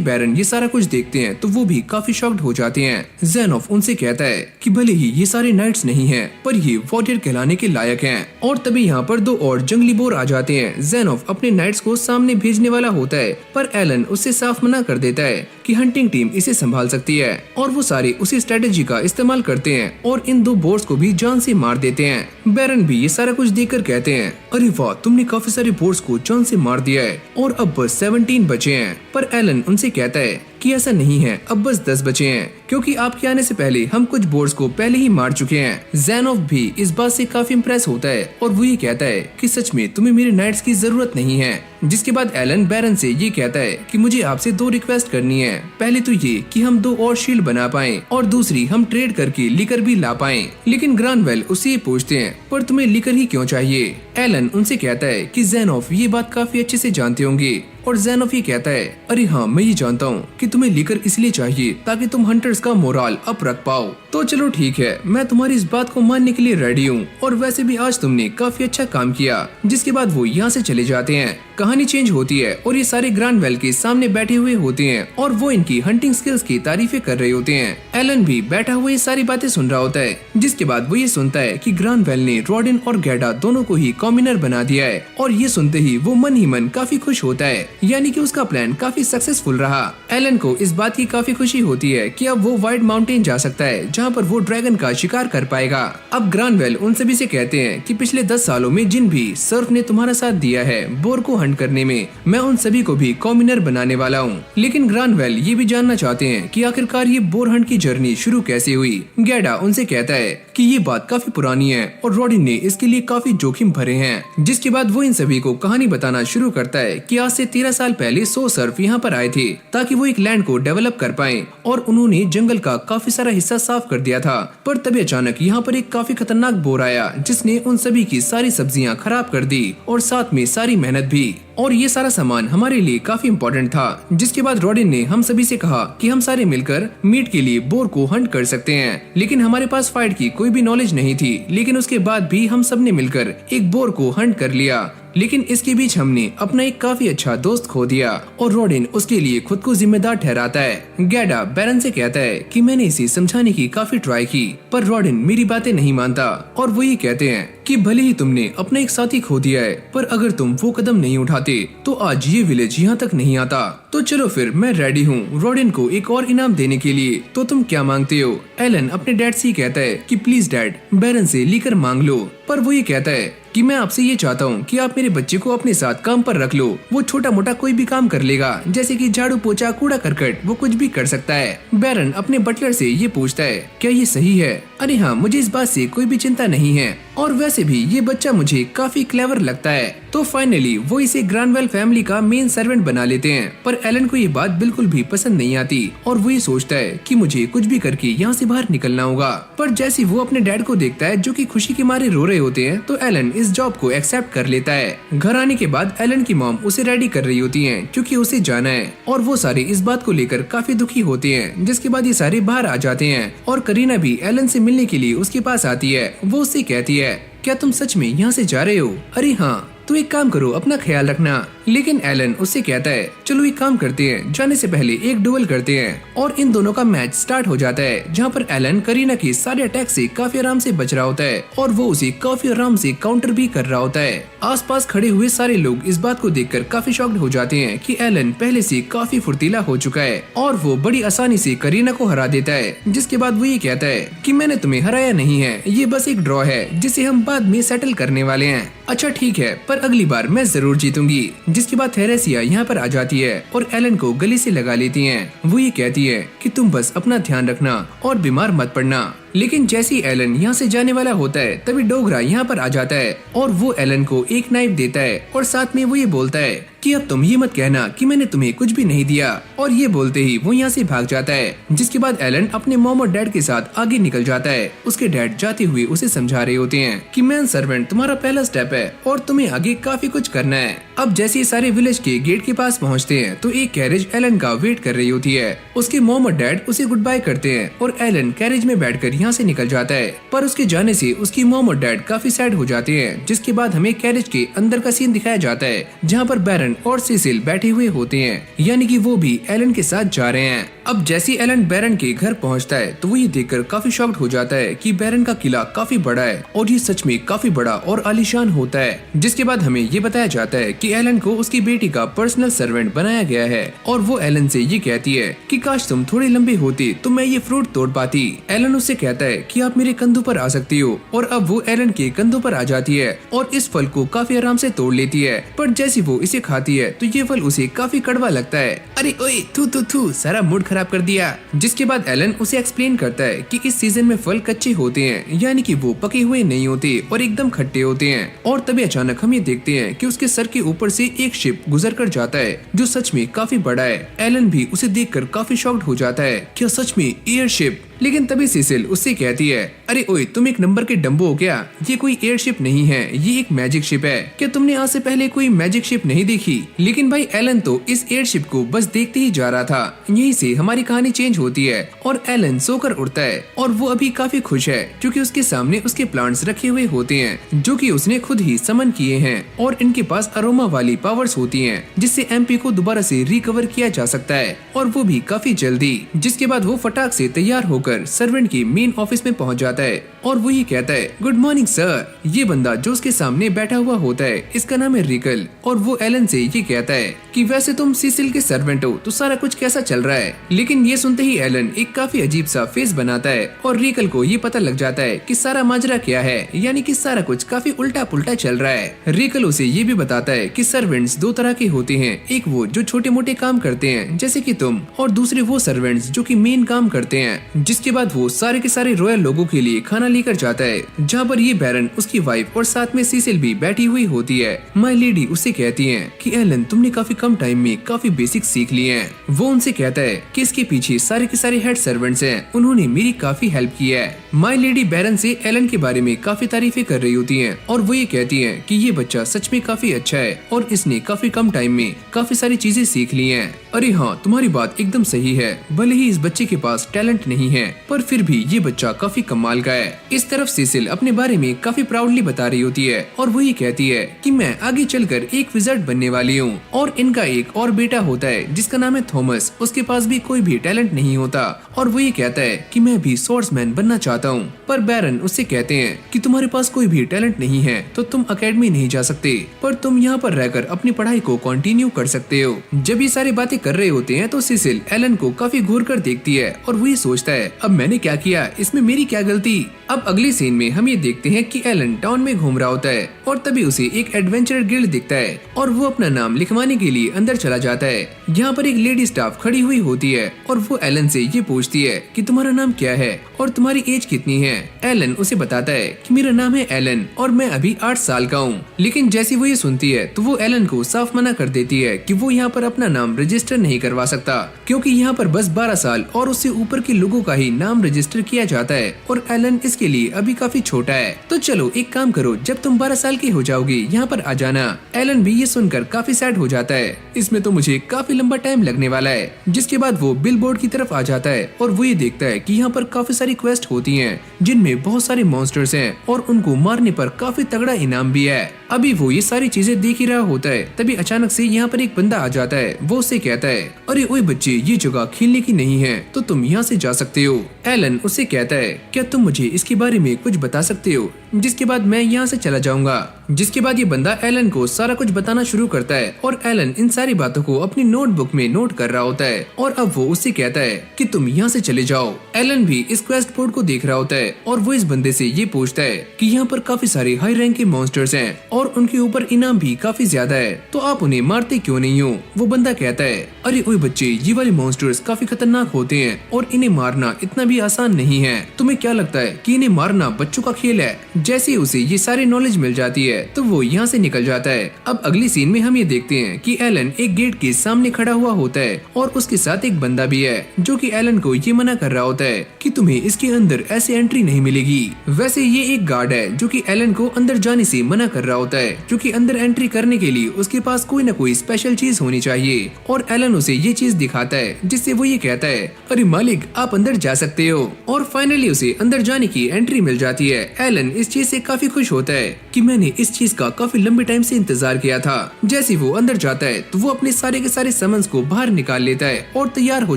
बैरन ये सारा कुछ देखते हैं तो वो भी काफी शॉक्ड हो जाते हैं। ज़ेनोफ उनसे कहता है कि भले ही ये सारे नाइट्स नहीं हैं, पर ये वॉरियर कहलाने के लायक हैं। और तभी यहाँ पर 2 और जंगली बोर आ जाते हैं। ज़ेनोफ अपने नाइट्स को सामने भेजने वाला होता है, पर एलन उससे साफ मना कर देता है कि हंटिंग टीम इसे संभाल सकती है और वो सारे उसी स्ट्रेटेजी का इस्तेमाल करते हैं और इन 2 बोर्स को भी जान से मार देते हैं। बैरन भी ये सारा कुछ देखकर कहते हैं, अरे वाह, तुमने काफी सारे बोर्स को जान से मार दिया है और अब बस 17 बचे हैं। पर एलन उनसे कहता है कि ऐसा नहीं है, अब बस 10 बचे हैं क्योंकि आपके आने से पहले हम कुछ बोर्ड्स को पहले ही मार चुके हैं। ज़ेनोफ भी इस बात से काफी इम्प्रेस होता है और वो ये कहता है कि सच में तुम्हें मेरे नाइट्स की जरूरत नहीं है। जिसके बाद एलन बैरन से ये कहता है कि मुझे आपसे 2 रिक्वेस्ट करनी है। पहले तो ये कि हम 2 और शील्ड बना पाएं और दूसरी हम ट्रेड करके लिकर भी ला पाएं। लेकिन ग्रैनवेल उससे ये पूछते हैं, पर तुम्हें लिकर ही क्यों चाहिए? एलन उनसे कहता है कि ज़ेनोफ ये बात काफी अच्छे से जानते होंगे और ज़ेनोफ ये कहता है, अरे हाँ, मैं ये जानता हूँ कि तुम्हें लिकर इसलिए चाहिए ताकि तुम हंटर्स का मोराल अप रख पाओ। तो चलो ठीक है, मैं तुम्हारी इस बात को मानने के लिए रेडी हूँ और वैसे भी आज तुमने काफी अच्छा काम किया। जिसके बाद वो यहाँ से चले जाते हैं। कहानी चेंज होती है और ये सारे ग्रैनवेल के सामने बैठे हुए होते हैं और वो इनकी हंटिंग स्किल्स की तारीफें कर रहे होते हैं। एलन भी बैठा हुआ ये सारी बातें सुन रहा होता है। जिसके बाद वो ये सुनता है कि ग्रैनवेल ने रॉडिन और गैडा दोनों को ही कॉमिनर बना दिया है और ये सुनते ही वो मन ही मन काफी खुश होता है, यानी कि उसका प्लान काफी सक्सेसफुल रहा। एलन को इस बात की काफी खुशी होती है कि अब वो व्हाइट माउंटेन जा सकता है जहाँ पर वो ड्रैगन का शिकार कर पाएगा। अब ग्रैनवेल उन सभी से कहते हैं कि पिछले 10 सालों में जिन भी सर्फ ने तुम्हारा साथ दिया है बोर को हंट करने में, मैं उन सभी को भी कॉमिनर बनाने वाला हूँ। लेकिन ग्रैनवेल ये भी जानना चाहते हैं कि आखिरकार ये बोर हंट की जर्नी शुरू कैसे हुई। गैडा उनसे कहता है कि ये बात काफी पुरानी है और रॉडिन ने इसके लिए काफी जोखिम भरे हैं। जिसके बाद वो इन सभी को कहानी बताना शुरू करता है कि आज से 13 साल पहले 100 सर्फ यहाँ पर आए थे ताकि वो एक लैंड को डेवलप कर पाएं और उन्होंने जंगल का काफी सारा हिस्सा साफ कर दिया था। पर तभी अचानक यहाँ पर एक काफी खतरनाक बोर आया जिसने उन सभी की सारी सब्जियाँ खराब कर दी और साथ में सारी मेहनत भी। और ये सारा सामान हमारे लिए काफी इम्पोर्टेंट था। जिसके बाद रॉबिन ने हम सभी से कहा कि हम सारे मिलकर मीट के लिए बोर को हंट कर सकते हैं, लेकिन हमारे पास फाइट की कोई भी नॉलेज नहीं थी। लेकिन उसके बाद भी हम सब ने मिलकर एक बोर को हंट कर लिया, लेकिन इसके बीच हमने अपना एक काफी अच्छा दोस्त खो दिया और रॉबिन उसके लिए खुद को जिम्मेदार ठहराता है। गैडा बैरन से कहता है कि मैंने इसे समझाने की काफी ट्राई की, पर रॉबिन मेरी बातें नहीं मानता और वो ये कहते हैं कि भले ही तुमने अपना एक साथी खो दिया है, पर अगर तुम वो कदम नहीं उठाते तो आज ये विलेज यहाँ तक नहीं आता। तो चलो फिर मैं रेडी हूँ रॉबिन को एक और इनाम देने के लिए, तो तुम क्या मांगते हो? एलन अपने डैड से कहता है कि प्लीज डैड बैरन से लेकर मांग लो, पर वो ये कहता है कि मैं आपसे ये चाहता हूँ कि आप मेरे बच्चे को अपने साथ काम पर रख लो। वो छोटा मोटा कोई भी काम कर लेगा, जैसे कि झाड़ू पोछा कूड़ा करकट, वो कुछ भी कर सकता है। बैरन अपने बटलर से ये पूछता है क्या ये सही है? अरे हाँ, मुझे इस बात से कोई भी चिंता नहीं है और वैसे भी ये बच्चा मुझे काफी क्लेवर लगता है। तो फाइनली वो इसे ग्रांडवेल फैमिली का मेन सर्वेंट बना लेते हैं, पर एलन को ये बात बिल्कुल भी पसंद नहीं आती और वो ये सोचता है कि मुझे कुछ भी करके यहाँ से बाहर निकलना होगा। पर जैसे वो अपने डैड को देखता है जो कि खुशी के मारे रो रहे होते हैं, तो एलन इस जॉब को एक्सेप्ट कर लेता है। घर आने के बाद एलन की मॉम उसे रेडी कर रही होती है क्योंकि उसे जाना है और वो सारे इस बात को लेकर काफी दुखी होते हैं। जिसके बाद ये सारे बाहर आ जाते हैं और करीना भी एलन से मिलने के लिए उसके पास आती है। वो उससे कहती है क्या तुम सच में यहाँ से जा रहे हो? अरे हाँ, तो एक काम करो, अपना ख्याल रखना। लेकिन एलन उससे कहता है चलो एक काम करते हैं, जाने से पहले एक डुएल करते हैं। और इन दोनों का मैच स्टार्ट हो जाता है, जहाँ पर एलन करीना के सारे अटैक से काफी आराम से बच रहा होता है और वो उसे काफी आराम से काउंटर भी कर रहा होता है। आसपास खड़े हुए सारे लोग इस बात को देखकर काफी शॉक्ड हो जाते हैं कि एलन पहले से काफी फुर्तीला हो चुका है और वो बड़ी आसानी से करीना को हरा देता है। जिसके बाद वो ये कहता है कि मैंने तुम्हें हराया नहीं है, ये बस एक ड्रॉ है जिसे हम बाद में सेटल करने वाले हैं। अच्छा ठीक है, पर अगली बार मैं जरूर जीतूंगी। जिसके बाद थेरेसिया यहाँ पर आ जाती है और एलन को गले से लगा लेती हैं। वो ये कहती है कि तुम बस अपना ध्यान रखना और बीमार मत पड़ना। लेकिन जैसे ही एलन यहाँ से जाने वाला होता है तभी डोगरा यहाँ पर आ जाता है और वो एलन को एक नाइफ देता है और साथ में वो ये बोलता है कि अब तुम ये मत कहना कि मैंने तुम्हें कुछ भी नहीं दिया। और ये बोलते ही वो यहाँ से भाग जाता है। जिसके बाद एलन अपने मॉम और डैड के साथ आगे निकल जाता है। उसके डैड जाते हुए उसे समझा रहे होते हैं कि मैन सर्वेंट तुम्हारा पहला स्टेप है और तुम्हें आगे काफी कुछ करना है। अब जैसे सारे विलेज के गेट के पास पहुँचते हैं तो एक कैरेज एलन का वेट कर रही होती है। उसके मॉम और डैड उसे गुड बाय करते हैं और एलन कैरेज में बैठकर यहाँ से निकल जाता है। पर उसके जाने से उसकी मॉम और डैड काफी सैड हो जाते हैं। जिसके बाद हमें कैरेज के अंदर का सीन दिखाया जाता है जहाँ पर बैरन और सिसिल बैठे हुए होते हैं, यानी कि वो भी एलन के साथ जा रहे हैं। अब जैसे एलन बैरन के घर पहुँचता है तो वो ये देखकर काफी शॉक्ड हो जाता है कि बैरन का किला काफी बड़ा है और ये सच में काफी बड़ा और आलीशान होता है। जिसके बाद हमें ये बताया जाता है कि एलन को उसकी बेटी का पर्सनल सर्वेंट बनाया गया है और वो एलन से ये कहती है कि काश तुम थोड़े लंबे होते तो मैं ये फ्रूट तोड़ पाती। एलन उससे कहता है कि आप मेरे कंधों पर आ सकती हो और अब वो एलन के कंधों पर आ जाती है और इस फल को काफी आराम से तोड़ लेती है। पर जैसे वो इसे खाती है तो ये फल उसे काफी कड़वा लगता है। अरे ओए थू थू थू, सारा मूड खराब कर दिया। जिसके बाद एलन उसे एक्सप्लेन करता है कि इस सीजन में फल कच्चे होते हैं, यानी कि वो पके हुए नहीं होते और एकदम खट्टे होते हैं। और तभी अचानक हम ये देखते हैं कि उसके सर के ऊपर से एक शिप गुजर कर जाता है जो सच में काफी बड़ा है। एलन भी उसे देखकर काफी शॉक्ड हो जाता है, क्या सच में एयरशिप? लेकिन तभी सिसिल उससे कहती है अरे ओए तुम एक नंबर के डम्बो हो क्या, ये कोई एयरशिप नहीं है, ये एक मैजिक शिप है। क्या तुमने आज से पहले कोई मैजिक शिप नहीं देखी? लेकिन भाई एलन तो इस एयरशिप को बस देखते ही जा रहा था। यहीं से हमारी कहानी चेंज होती है और एलन सोकर उठता है और वो अभी काफी खुश है क्योंकि उसके सामने उसके प्लांट्स रखे हुए होते हैं जो कि उसने खुद ही समन किए हैं और इनके पास अरोमा वाली पावर्स होती हैं जिससे एमपी को दोबारा से रिकवर किया जा सकता है और वो भी काफी जल्दी। जिसके बाद वो फटाक से तैयार होकर सर्वेंट के मेन ऑफिस में पहुंच जाता है और वो ये कहता है गुड मॉर्निंग सर। ये बंदा जो उसके सामने बैठा हुआ होता है इसका नाम है रिकल और वो एलन से ये कहता है कि वैसे तुम सिसिल के सर्वेंट हो तो सारा कुछ कैसा चल रहा है। लेकिन ये सुनते ही एलन एक काफी अजीब सा फेस बनाता है और रिकल को ये पता लग जाता है कि सारा माजरा क्या है, यानी कि सारा कुछ काफी उल्टा पुल्टा चल रहा है। रिकल उसे ये भी बताता है कि सर्वेंट्स दो तरह के होते हैं, एक वो जो छोटे मोटे काम करते हैं जैसे कि तुम, और दूसरे वो सर्वेंट्स जो कि मेन काम करते हैं। जिसके बाद वो सारे के सारे रॉयल लोगों के लिए खाना लेकर जाता है, जहाँ पर ये बैरन, उसकी वाइफ और साथ में सीसिल भी बैठी हुई होती है। माय लेडी उससे कहती है कि एलन, तुमने काफी कम टाइम में काफी बेसिक सीख लिए हैं। वो उनसे कहता है कि इसके पीछे सारे के सारे हेड सर्वेंट्स हैं, उन्होंने मेरी काफी हेल्प की है। माय लेडी बैरन से एलन के बारे में काफी तारीफें कर रही होती हैं और वो ये कहती हैं कि ये बच्चा सच में काफी अच्छा है और इसने काफी कम टाइम में काफी सारी चीजें सीख ली हैं। अरे हाँ, तुम्हारी बात एकदम सही है। भले ही इस बच्चे के पास टैलेंट नहीं है, पर फिर भी ये बच्चा काफी कमाल का है। इस तरफ सीसिल अपने बारे में काफी प्राउडली बता रही होती है और वो ये कहती है कि मैं आगे चलकर एक विजार्ड बनने वाली हूँ और इनका एक और बेटा होता है जिसका नाम है थॉमस। उसके पास भी कोई भी टैलेंट नहीं होता और वो ये कहता है कि मैं भी स्वॉर्ड्समैन बनना चाहता हूँ। पर बैरन उससे कहते हैं कि तुम्हारे पास कोई भी टैलेंट नहीं है तो तुम एकेडमी नहीं जा सकते, पर तुम यहाँ पर रहकर अपनी पढ़ाई को कंटिन्यू कर सकते हो। जब ये सारी बातें कर रहे होते हैं तो सीसिल एलन को काफी घूर कर देखती है और वो ये सोचता है, अब मैंने क्या किया, इसमें मेरी क्या गलती। अब अगली सीन में हम ये देखते हैं कि एलन टाउन में घूम रहा होता है और तभी उसे एक एडवेंचर गिल्ड दिखता है और वो अपना नाम लिखवाने के लिए अंदर चला जाता है। यहाँ पर एक लेडी स्टाफ खड़ी हुई होती है और वो एलन से ये पूछती है कि तुम्हारा नाम क्या है और तुम्हारी एज कितनी है। एलन उसे बताता है कि मेरा नाम है एलन और मैं अभी 8 साल का हूँ। लेकिन जैसे वो ये सुनती है तो वो एलन को साफ मना कर देती है कि वो यहाँ पर अपना नाम रजिस्टर नहीं करवा सकता, क्योंकि यहाँ पर बस 12 साल और उससे ऊपर के लोगों का ही नाम रजिस्टर किया जाता है और एलन इसके लिए अभी काफी छोटा है। तो चलो एक काम करो, जब तुम 12 साल की हो जाओगी यहाँ पर आ जाना। एलन भी ये सुनकर काफी सैड हो जाता है, इसमें तो मुझे काफी लंबा टाइम लगने वाला है। जिसके बाद वो बिल बोर्ड की तरफ आ जाता है और वो ये देखता है कि यहाँ पर काफी सारी क्वेस्ट होती हैं जिनमें बहुत सारे मॉन्स्टर्स हैं और उनको मारने पर काफी तगड़ा इनाम भी है। अभी वो ये सारी चीजें देख ही रहा होता है, तभी अचानक से यहाँ पर एक बंदा आ जाता है। वो उससे कहता है, अरे ओए बच्चे, ये जगह खेलने की नहीं है तो तुम यहाँ से जा सकते हो। एलन उससे कहता है, क्या तुम मुझे इसके बारे में कुछ बता सकते हो, जिसके बाद मैं यहाँ से चला जाऊंगा। जिसके बाद ये बंदा एलन को सारा कुछ बताना शुरू करता है और एलन इन सारी बातों को अपनी नोटबुक में नोट कर रहा होता है और अब वो उससे कहता है कि तुम यहाँ से चले जाओ। एलन भी इस क्वेस्ट बोर्ड को देख रहा होता है और वो इस बंदे से ये पूछता है कि यहाँ पर काफी सारे हाई रैंक के मॉन्स्टर्स हैं और उनके ऊपर इनाम भी काफी ज्यादा है, तो आप उन्हें मारते क्यों नहीं हो। वो बंदा कहता है, अरे ओए बच्चे, ये वाले मॉन्स्टर्स काफी खतरनाक होते हैं और इन्हें मारना इतना भी आसान नहीं है। तुम्हें क्या लगता है कि इन्हें मारना बच्चों का खेल है। जैसे उसे ये सारी नॉलेज मिल जाती है तो वो यहाँ से निकल जाता है। अब अगली सीन में हम ये देखते हैं कि एलन एक गेट के सामने खड़ा हुआ होता है और उसके साथ एक बंदा भी है जो कि एलन को ये मना कर रहा होता है कि तुम्हें इसके अंदर ऐसे एंट्री नहीं मिलेगी। वैसे ये एक गार्ड है जो कि एलन को अंदर जाने से मना कर रहा होता है, क्योंकि अंदर एंट्री करने के लिए उसके पास कोई न कोई स्पेशल चीज होनी चाहिए और एलन उसे ये चीज दिखाता है, जिससे वो ये कहता है, अरे मालिक, आप अंदर जा सकते हो। और फाइनली उसे अंदर जाने की एंट्री मिल जाती है। एलन इस चीज से काफी खुश होता है कि मैंने इस चीज का काफी लंबे टाइम से इंतजार किया था। जैसे वो अंदर जाता है तो वो अपने सारे के सारे समन्स को बाहर निकाल लेता है और तैयार हो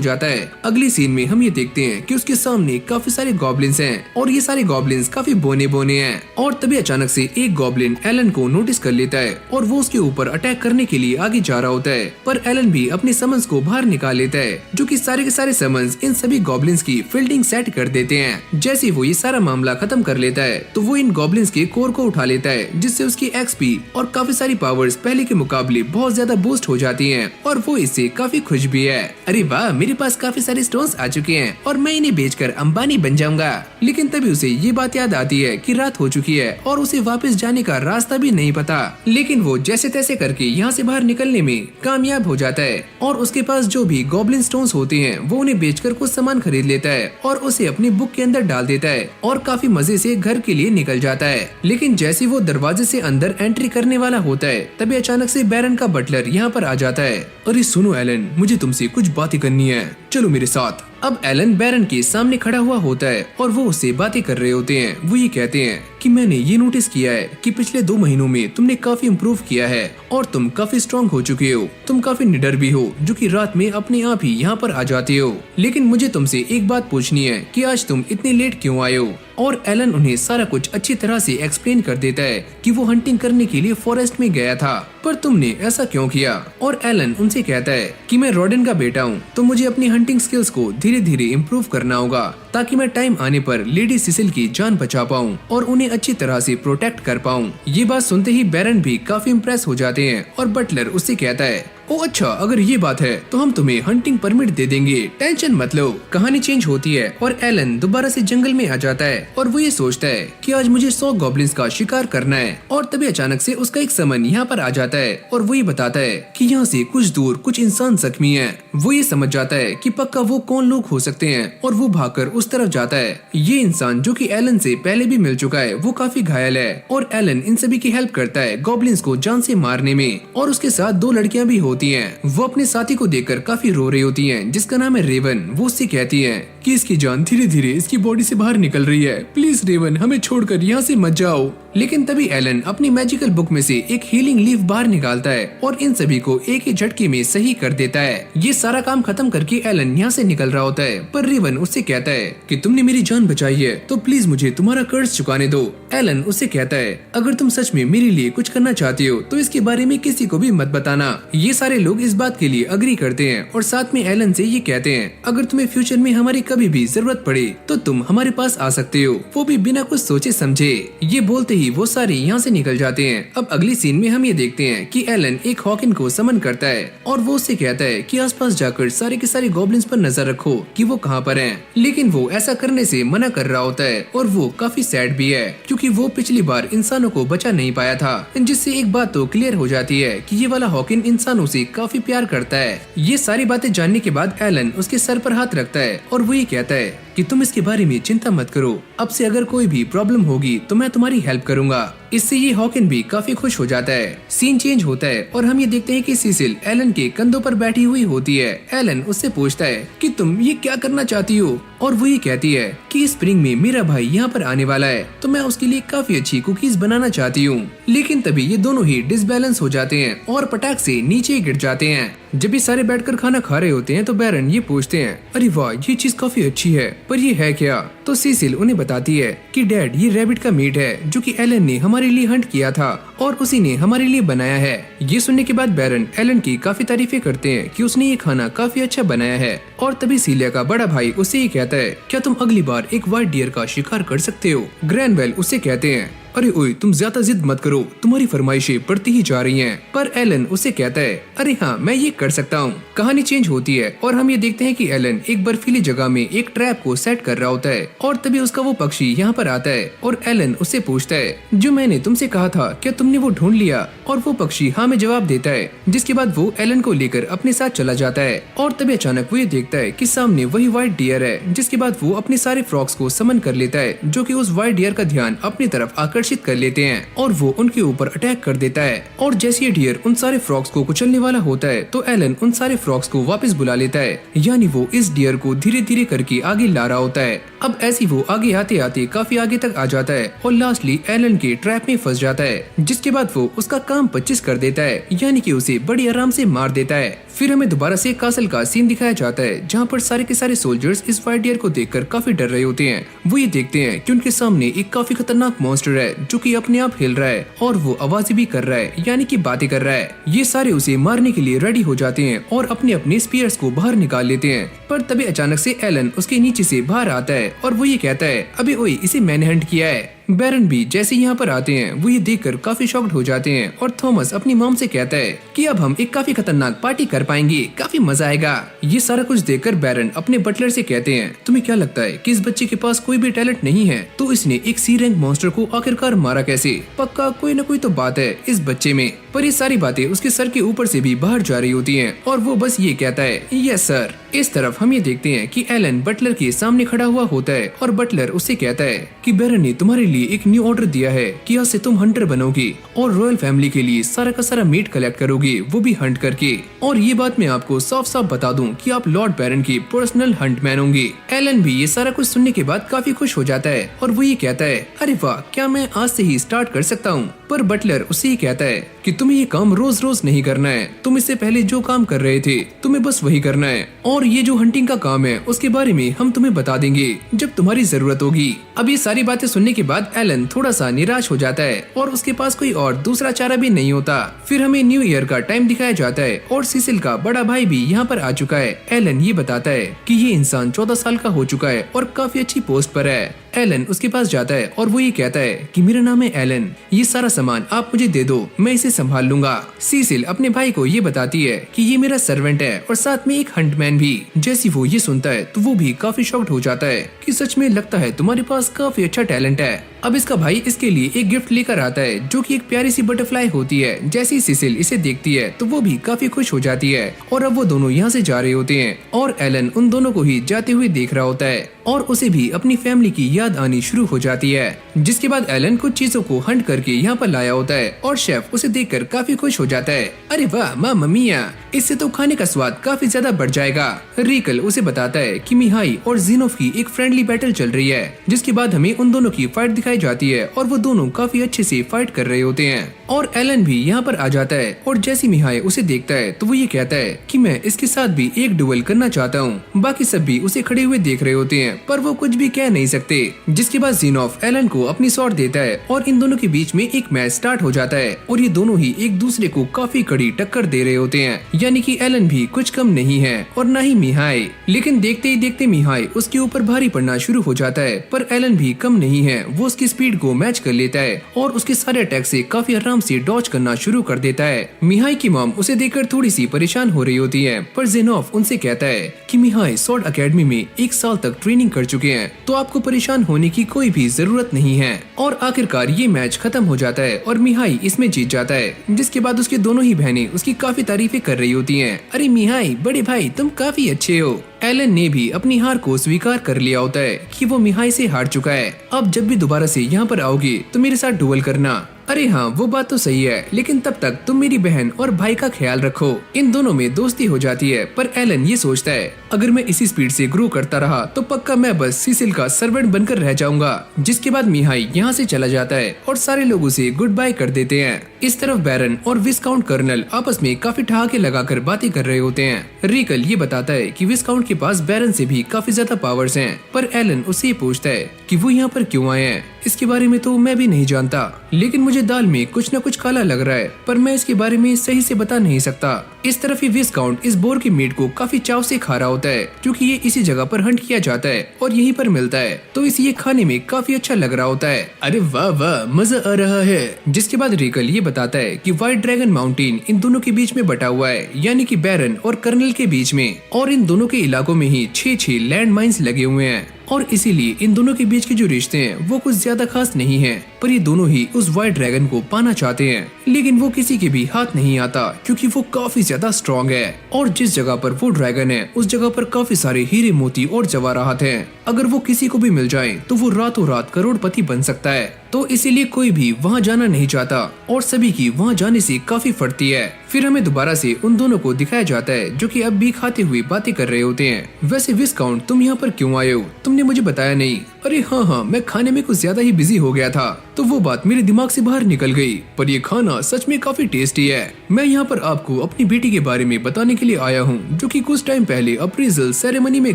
जाता है। अगली सीन में हम ये देखते हैं कि उसके सामने काफी सारे गॉब्लिन्स हैं और ये सारे गॉब्लिन्स काफी बोने बोने हैं और तभी अचानक से एक गॉब्लिन एलन को नोटिस कर लेता है और वो उसके ऊपर अटैक करने के लिए आगे जा रहा होता है, पर एलन भी अपने समन्स को बाहर निकाल लेता है, जो कि सारे के सारे समन्स इन सभी गॉब्लिन्स की फील्डिंग सेट कर देते हैं। जैसे वो ये सारा मामला खत्म कर लेता है तो वो इन गॉब्लिन्स के कोर को उठा लेता है, जिससे उसकी एक्सपी और काफी सारी पावर्स पहले के मुकाबले बहुत ज्यादा बूस्ट हो जाती हैं और वो इससे काफी खुश भी है। अरे वाह, मेरे पास काफी सारे स्टोन्स आ चुके हैं और मैं इन्हें बेचकर अंबानी बन जाऊंगा। लेकिन तभी उसे ये बात याद आती है कि रात हो चुकी है और उसे वापस जाने का रास्ता भी नहीं पता। लेकिन वो जैसे तैसे करके यहाँ से बाहर निकलने में कामयाब हो जाता है और उसके पास जो भी गॉब्लिन स्टोन्स होते हैं वो उन्हें बेचकर कुछ सामान खरीद लेता है और उसे अपनी बुक के अंदर डाल देता है और काफी मजे से घर के लिए निकल जाता है। लेकिन जैसे वो दरवाजे से अंदर एंट्री करने वाला होता है तभी अचानक से बैरन का बटलर यहाँ पर आ जाता है। अरे सुनो एलन, मुझे तुमसे कुछ बातें करनी है, चलो मेरे साथ। अब एलन बैरन के सामने खड़ा हुआ होता है और वो उससे बातें कर रहे होते हैं। वो ये कहते हैं कि मैंने ये नोटिस किया है कि पिछले 2 महीनों में तुमने काफी इम्प्रूव किया है और तुम काफी स्ट्रॉन्ग हो चुके हो। तुम काफी निडर भी हो, जो कि रात में अपने आप ही यहाँ पर आ जाते हो। लेकिन मुझे तुमसे एक बात पूछनी है कि आज तुम इतने लेट क्यों आए हो। और एलन उन्हें सारा कुछ अच्छी तरह से एक्सप्लेन कर देता है कि वो हंटिंग करने के लिए फॉरेस्ट में गया था, पर तुमने ऐसा क्यों किया। और एलन उनसे कहता है कि मैं रॉडन का बेटा हूँ, तो मुझे अपनी हंटिंग स्किल्स को धीरे धीरे इम्प्रूव करना होगा ताकि मैं टाइम आने पर लेडी सिसिल की जान बचा पाऊँ और उन्हें अच्छी तरह से प्रोटेक्ट कर पाऊँ। ये बात सुनते ही बैरन भी काफी इम्प्रेस हो जाते हैं और बटलर उससे कहता है, ओ अच्छा, अगर ये बात है तो हम तुम्हें हंटिंग परमिट दे देंगे, टेंशन मत लो। कहानी चेंज होती है और एलन दोबारा से जंगल में आ जाता है और वो ये सोचता है कि आज मुझे 100 गॉब्लिन्स का शिकार करना है। और तभी अचानक से उसका एक समन यहाँ पर आ जाता है और वो ये बताता है कि यहाँ से कुछ दूर कुछ इंसान जख्मी हैं। वो ये समझ जाता है कि पक्का वो कौन लोग हो सकते हैं और वो भागकर उस तरफ जाता है। ये इंसान जो कि एलन से पहले भी मिल चुका है वो काफी घायल है और एलन इन सभी की हेल्प करता है गॉब्लिन्स को जान से मारने में। और उसके साथ 2 लड़कियां भी होती हैं। वो अपने साथी को देखकर काफी रो रही होती हैं जिसका नाम है रेवन। वो उससे कहती है कि इसकी जान धीरे धीरे इसकी बॉडी से बाहर निकल रही है, प्लीज रेवन हमें छोड़कर यहाँ से मत जाओ। लेकिन तभी एलन अपनी मैजिकल बुक में से एक हीलिंग लीफ बाहर निकालता है और इन सभी को एक ही झटके में सही कर देता है। ये सारा काम खत्म करके एलन यहाँ से निकल रहा होता है पर रेवन उससे कहता है कि तुमने मेरी जान बचाई है तो प्लीज मुझे तुम्हारा कर्ज चुकाने दो। एलन उससे कहता है अगर तुम सच में मेरे लिए कुछ करना चाहती हो तो इसके बारे में किसी को भी मत बताना। ये सारे लोग इस बात के लिए अग्री करते हैं और साथ में एलन से ये कहते हैं अगर तुम्हें फ्यूचर में हमारी कभी भी जरूरत पड़े तो तुम हमारे पास आ सकते हो, वो भी बिना कुछ सोचे समझे। ये बोलते ही वो सारे यहाँ से निकल जाते हैं। अब अगली सीन में हम ये देखते हैं कि एलन एक हॉकिन को समन करता है और वो उससे कहता है कि आसपास जाकर सारे के सारे गॉब्लिन्स पर नजर रखो कि वो कहाँ पर हैं। लेकिन वो ऐसा करने से मना कर रहा होता है और वो काफी सैड भी है क्योंकि वो पिछली बार इंसानों को बचा नहीं पाया था। जिससे एक बात तो क्लियर हो जाती है कि ये वाला हॉकिन इंसानों से काफी प्यार करता है। ये सारी बातें जानने के बाद एलन उसके सर पर हाथ रखता है और वो ये कहता है कि तुम इसके बारे में चिंता मत करो, अब से अगर कोई भी प्रॉब्लम होगी तो मैं तुम्हारी हेल्प करूंगा। इससे ये हॉकिन भी काफी खुश हो जाता है। सीन चेंज होता है और हम ये देखते हैं कि सिसिल एलन के कंधों पर बैठी हुई होती है। एलन उससे पूछता है कि तुम ये क्या करना चाहती हो और वो ये कहती है कि स्प्रिंग में मेरा भाई यहाँ पर आने वाला है तो मैं उसके लिए काफी अच्छी कुकीज बनाना चाहती हूँ। लेकिन तभी ये दोनों ही डिसबैलेंस हो जाते हैं और पटाख से नीचे गिर जाते हैं। जब ये सारे बैठकर खाना खा रहे होते हैं तो बैरन ये पूछते हैं अरे वाह ये चीज काफी अच्छी है पर ये है क्या। तो सिसिल उन्हें बताती है कि डैड ये रैबिट का मीट है जो कि एलन ने हमारे लिए हंट किया था और उसी ने हमारे लिए बनाया है। ये सुनने के बाद बैरन एलन की काफी तारीफें करते हैं कि उसने ये खाना काफी अच्छा बनाया है। और तभी सीलिया का बड़ा भाई उससे ये कहता है क्या तुम अगली बार एक व्हाइट डियर का शिकार कर सकते हो। ग्रैनवेल उससे कहते हैं अरे ओए तुम ज्यादा जिद मत करो, तुम्हारी फरमाइशें बढ़ती ही जा रही हैं। पर एलन उसे कहता है अरे हाँ मैं ये कर सकता हूँ। कहानी चेंज होती है और हम ये देखते हैं कि एलन एक बर्फीली जगह में एक ट्रैप को सेट कर रहा होता है और तभी उसका वो पक्षी यहाँ पर आता है और एलन उससे पूछता है जो मैंने तुमसे कहा था क्या तुमने वो ढूंढ लिया। और वो पक्षी हाँ में जवाब देता है जिसके बाद वो एलन को लेकर अपने साथ चला जाता है। और तभी अचानक वो ये देखता है कि सामने वही व्हाइट डियर है। जिसके बाद वो अपने सारे फ्रॉक्स को समन कर लेता है जो कि उस व्हाइट डियर का ध्यान अपनी तरफ आकर्षित कर लेते हैं और वो उनके ऊपर अटैक कर देता है। और जैसे ये डियर उन सारे फ्रॉक्स को कुचलने वाला होता है तो एलन उन सारे फ्रॉक्स को वापस बुला लेता है, यानी वो इस डियर को धीरे धीरे करके आगे ला रहा होता है। अब ऐसी वो आगे आते आते काफी आगे तक आ जाता है और लास्टली एलन के ट्रैप में फंस जाता है। जिसके बाद वो उसका काम 25 कर देता है, यानी कि उसे बड़ी आराम से मार देता है। फिर हमें दोबारा से कासल का सीन दिखाया जाता है जहाँ पर सारे के सारे सोल्जर्स इस व्हाइट डियर को देखकर काफी डर रहे होते हैं। वो ये देखते हैं कि उनके सामने एक काफी खतरनाक मॉन्स्टर है जो कि अपने आप हिल रहा है और वो आवाजें भी कर रहा है, यानी कि बातें कर रहा है। ये सारे उसे मारने के लिए रेडी हो जाते हैं और अपने अपने स्पीयर्स को बाहर निकाल लेते हैं। पर तभी अचानक से एलन उसके नीचे से बाहर आता है और वो ये कहता है अबे ओए इसे मैंने हंट किया है। बैरन भी जैसे यहाँ पर आते हैं वो ये देखकर काफी शॉक्ड हो जाते हैं और थॉमस अपनी मॉम से कहता है कि अब हम एक काफी खतरनाक पार्टी कर पाएंगे, काफी मजा आएगा। ये सारा कुछ देखकर बैरन अपने बटलर से कहते हैं तुम्हें क्या लगता है कि इस बच्चे के पास कोई भी टैलेंट नहीं है तो इसने एक सी रैंक मॉन्स्टर को आखिरकार मारा कैसे, पक्का कोई न कोई तो बात है इस बच्चे में। पर ये सारी बातें उसके सर के ऊपर से भी बाहर जा रही होती हैं और वो बस ये कहता है यस सर। इस तरफ हम ये देखते हैं कि एलन बटलर के सामने खड़ा हुआ होता है और बटलर उससे कहता है कि बैरन ने तुम्हारे लिए एक न्यू ऑर्डर दिया है कि आज से तुम हंटर बनोगी और रॉयल फैमिली के लिए सारा का सारा मीट कलेक्ट करोगे, वो भी हंट करके। और ये बात मैं आपको साफ साफ बता दूं कि आप लॉर्ड बैरन की पर्सनल हंटमैन होंगे। एलन भी ये सारा कुछ सुनने के बाद काफी खुश हो जाता है और वो ये कहता है अरे वाह क्या मैं आज से ही स्टार्ट कर सकता हूँ। पर बटलर उससे ही कहता है कि तुम्हें ये काम रोज रोज नहीं करना है, तुम इससे पहले जो काम कर रहे थे तुम्हें बस वही करना है और ये जो हंटिंग का काम है उसके बारे में हम तुम्हें बता देंगे जब तुम्हारी जरूरत होगी। अब ये सारी बातें सुनने के बाद एलन थोड़ा सा निराश हो जाता है और उसके पास कोई और दूसरा चारा भी नहीं होता। फिर हमें न्यू ईयर का टाइम दिखाया जाता है और सिसिल का बड़ा भाई भी यहाँ पर आ चुका है। एलन ये बताता है कि ये इंसान 14 साल का हो चुका है और काफी अच्छी पोस्ट पर है। एलन उसके पास जाता है और वो ये कहता है कि मेरा नाम है एलन, ये सारा सामान आप मुझे दे दो, मैं इसे संभाल लूंगा। सीसिल अपने भाई को ये बताती है कि ये मेरा सर्वेंट है और साथ में एक हंटमैन भी। जैसे वो ये सुनता है तो वो भी काफी शॉक्ड हो जाता है कि सच में लगता है तुम्हारे पास काफी अच्छा टैलेंट है। अब इसका भाई इसके लिए एक गिफ्ट लेकर आता है जो कि एक प्यारी सी बटरफ्लाई होती है। जैसे ही सीसिल इसे देखती है तो वो भी काफी खुश हो जाती है और अब वो दोनों यहाँ से जा रहे होते हैं और एलन उन दोनों को ही जाते हुए देख रहा होता है और उसे भी अपनी फैमिली की याद आनी शुरू हो जाती है। जिसके बाद एलन कुछ चीजों को हंट करके यहाँ पर लाया होता है और शेफ उसे देखकर काफी खुश हो जाता है। अरे वाह मामा मिया, इससे तो खाने का स्वाद काफी ज्यादा बढ़ जाएगा। रिकल उसे बताता है कि मिहाई और जीनोफ की एक फ्रेंडली बैटल चल रही है, जिसके बाद हमें उन दोनों की फाइट दिखाई जाती है और वो दोनों काफी अच्छे से फाइट कर रहे होते हैं और एलन भी यहाँ पर आ जाता है और जैसे मिहाई उसे देखता है तो वो ये कहता है कि मैं इसके साथ भी एक डुएल करना चाहता हूँ। बाकी सब भी उसे खड़े हुए देख रहे होते हैं पर वो कुछ भी कह नहीं सकते। जिसके बाद जीनोफ एलन को अपनी स्वॉर्ड देता है और इन दोनों के बीच में एक मैच स्टार्ट हो जाता है और ये दोनों ही एक दूसरे को काफी कड़ी टक्कर दे रहे होते हैं। यानी कि एलन भी कुछ कम नहीं है और न ही मिहाई। लेकिन देखते ही देखते मिहाई उसके ऊपर भारी पड़ना शुरू हो जाता है पर एलन भी कम नहीं है। वो उसकी स्पीड को मैच कर लेता है और उसके सारे अटैक से काफी आराम से डॉज करना शुरू कर देता है। मिहाई की मॉम उसे देखकर थोड़ी सी परेशान हो रही होती है पर जीनोफ उनसे कहता है कि मिहाई स्वॉर्ड एकेडमी में 1 साल तक ट्रेनिंग कर चुके हैं तो आपको परेशान होने की कोई भी जरूरत नहीं है। और आखिरकार ये मैच खत्म हो जाता है और मिहाई इसमें जीत जाता है। जिसके बाद उसकी दोनों ही बहनें उसकी काफी तारीफें कर रही होती हैं। अरे मिहाई बड़े भाई तुम काफी अच्छे हो। एलन ने भी अपनी हार को स्वीकार कर लिया होता है कि वो मिहाई से हार चुका है। अब जब भी दोबारा से यहाँ पर आओगे तो मेरे साथ डुएल करना। अरे हाँ वो बात तो सही है, लेकिन तब तक तुम मेरी बहन और भाई का ख्याल रखो। इन दोनों में दोस्ती हो जाती है पर एलन ये सोचता है अगर मैं इसी स्पीड से ग्रो करता रहा तो पक्का मैं बस सीसिल का सर्वेंट बनकर रह जाऊंगा। जिसके बाद मिहाई यहाँ से चला जाता है और सारे लोग उसे गुड बाय कर देते हैं। इस तरफ बैरन और विस्काउंट कर्नल आपस में काफी ठहाके लगाकर बातें कर रहे होते हैं। रिकल ये बताता है कि विस्काउंट के पास बैरन से भी काफी ज्यादा पावर्स हैं पर एलन उससे ये पूछता है कि वो यहाँ पर क्यों आए हैं। इसके बारे में तो मैं भी नहीं जानता, लेकिन मुझे दाल में कुछ न कुछ काला लग रहा है पर मैं इसके बारे में सही से बता नहीं सकता। इस तरफ ही विस्काउंट इस बोर के मीट को काफी चाव से खा रहा होता है क्योंकि ये इसी जगह पर हंट किया जाता है और यहीं पर मिलता है तो इसे ये खाने में काफी अच्छा लग रहा होता है। अरे वाह वाह मजा आ रहा है। जिसके बाद रिकल ये बताता है कि व्हाइट ड्रैगन माउंटेन इन दोनों के बीच में बटा हुआ है, यानी कि बैरन और कर्नल के बीच में, और इन दोनों के इलाकों में ही 6 लैंड माइन्स लगे हुए हैं और इसीलिए इन दोनों के बीच के जो रिश्ते हैं वो कुछ ज्यादा खास नहीं हैं। पर ये दोनों ही उस व्हाइट ड्रैगन को पाना चाहते हैं, लेकिन वो किसी के भी हाथ नहीं आता क्योंकि वो काफी ज्यादा स्ट्रॉन्ग है और जिस जगह पर वो ड्रैगन है उस जगह पर काफी सारे हीरे मोती और जवाहरात हैं। अगर वो किसी को भी मिल जाए तो वो रातों रात करोड़पति बन सकता है। तो इसीलिए कोई भी वहाँ जाना नहीं चाहता और सभी की वहाँ जाने से काफी फटती है। फिर हमें दोबारा से उन दोनों को दिखाया जाता है जो कि अब भी खाते हुए बातें कर रहे होते हैं। वैसे विस्काउंट तुम यहाँ पर क्यों आए हो, तुमने मुझे बताया नहीं। अरे हाँ मैं खाने में कुछ ज्यादा ही बिजी हो गया था तो वो बात मेरे दिमाग से बाहर निकल गई, पर ये खाना सच में काफी टेस्टी है। मैं यहाँ पर आपको अपनी बेटी के बारे में बताने के लिए आया हूँ जो कि कुछ टाइम पहले अप्रेजल सेरेमनी में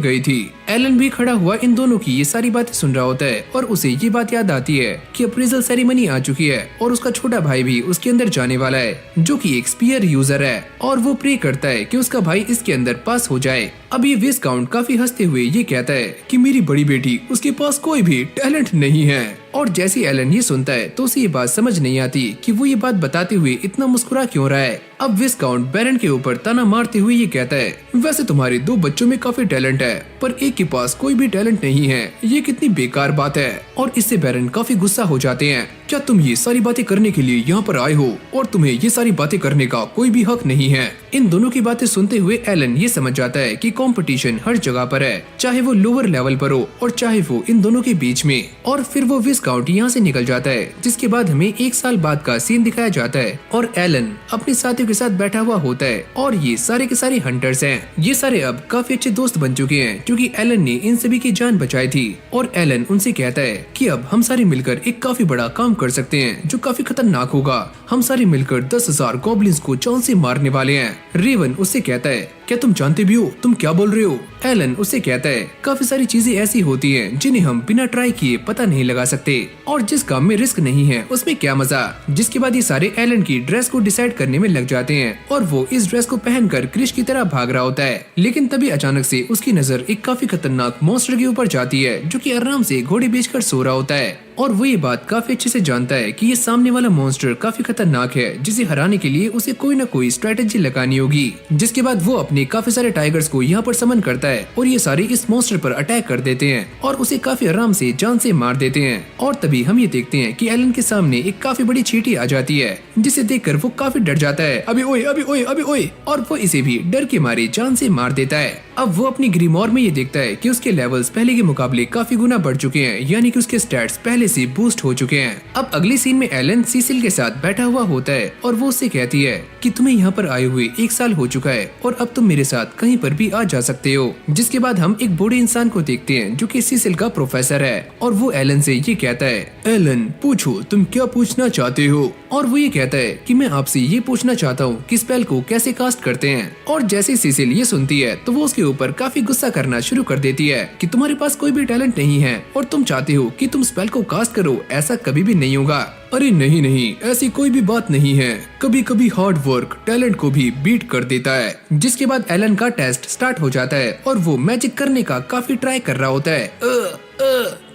गई थी। एलन भी खड़ा हुआ इन दोनों की ये सारी बातें सुन रहा होता है और उसे ये बात याद आती है कि अप्रेजल सेरेमनी आ चुकी है और उसका छोटा भाई भी उसके अंदर जाने वाला है जो कि एक स्पीयर यूजर है और वो प्रे करता है कि उसका भाई इसके अंदर पास हो जाए। अब ये विस्काउंट काफी हंसते हुए ये कहता है कि मेरी बड़ी बेटी उसके पास कोई भी टैलेंट नहीं है। और जैसे एलन ये सुनता है तो उसे ये बात समझ नहीं आती कि वो ये बात बताते हुए इतना मुस्कुरा क्यों रहा है। अब विस्काउंट बैरन के ऊपर ताना मारते हुए ये कहता है वैसे तुम्हारे 2 बच्चों में काफी टैलेंट है पर एक के पास कोई भी टैलेंट नहीं है, ये कितनी बेकार बात है। और इससे बैरन काफी गुस्सा हो जाते हैं। क्या तुम ये सारी बातें करने के लिए यहाँ पर आए हो और तुम्हें ये सारी बातें करने का कोई भी हक नहीं है। इन दोनों की बातें सुनते हुए एलन ये समझ जाता है कि कंपटीशन हर जगह पर है, चाहे वो लोअर लेवल पर हो और चाहे वो इन दोनों के बीच में। और फिर वो विस्काउंट यहाँ से निकल जाता है, जिसके बाद हमें 1 साल बाद का सीन दिखाया जाता है और एलन अपने साथियों के साथ बैठा हुआ होता है और ये सारे के सारे हंटर्स हैं। ये सारे अब काफी अच्छे दोस्त बन चुके हैं क्योंकि एलन ने इन सभी की जान बचाई थी। और एलन उनसे कहता है कि अब हम सारे मिलकर एक काफी बड़ा काम कर सकते हैं जो काफी खतरनाक होगा। हम सारे मिलकर 10,000 गॉब्लिन्स को चांद से मारने वाले हैं। रेवन उससे कहता है क्या तुम जानते भी हो तुम क्या बोल रहे हो। एलन उससे कहता है काफी सारी चीजें ऐसी होती हैं जिन्हें हम बिना ट्राई किए पता नहीं लगा सकते, और जिस काम में रिस्क नहीं है उसमें क्या मजा। जिसके बाद ये सारे एलन की ड्रेस को डिसाइड करने में लग जाते हैं और वो इस ड्रेस को पहनकर क्रिश की तरह भाग रहा होता है। लेकिन तभी अचानक से उसकी नजर एक काफी खतरनाक मॉन्स्टर के ऊपर जाती है जो कि आराम से घोड़े बेचकर सो रहा होता है, और वो ये बात काफी अच्छे से जानता है कि ये सामने वाला मॉन्स्टर काफी खतरनाक है जिसे हराने के लिए उसे कोई न कोई स्ट्रेटेजी लगानी होगी। जिसके बाद वो अपने काफी सारे टाइगर्स को यहाँ पर समन करता है और ये सारे इस मॉन्स्टर पर अटैक कर देते हैं और उसे काफी आराम से जान से मार देते हैं। और तभी हम ये देखते हैं कि एलन के सामने एक काफी बड़ी चींटी आ जाती है जिसे देखकर वो काफी डर जाता है। अबे ओए अबे ओए अबे ओए, और वो इसे भी डर के मारे जान से मार देता है। अब वो अपनी ग्रीमोर में ये देखता है कि उसके लेवल्स पहले के मुकाबले काफी गुना बढ़ चुके हैं, यानी कि उसके स्टैट्स पहले से बूस्ट हो चुके हैं। अब अगले सीन में एलन सीसिल के साथ बैठा हुआ होता है और वो उससे कहती है कि तुम्हें यहाँ पर आए हुए 1 साल हो चुका है और अब तुम मेरे साथ कहीं पर भी आ जा सकते हो। जिसके बाद हम एक बूढ़े इंसान को देखते हैं जो कि सीसिल का प्रोफेसर है और वो एलन से ये कहता है, एलन पूछो तुम क्या पूछना चाहते हो। और वो ये कहता है कि मैं आपसे ये पूछना चाहता हूँ कि स्पेल को कैसे कास्ट करते हैं। और जैसे सीसिल ये सुनती है तो वो उसके ऊपर काफी गुस्सा करना शुरू कर देती है कि तुम्हारे पास कोई भी टैलेंट नहीं है और तुम चाहते हो कि तुम स्पेल को कास्ट करो, ऐसा कभी भी नहीं होगा। अरे नहीं नहीं, ऐसी कोई भी बात नहीं है, कभी कभी हार्ड वर्क टैलेंट को भी बीट कर देता है। जिसके बाद एलन का टेस्ट स्टार्ट हो जाता है और वो मैजिक करने का काफी ट्राई कर रहा होता है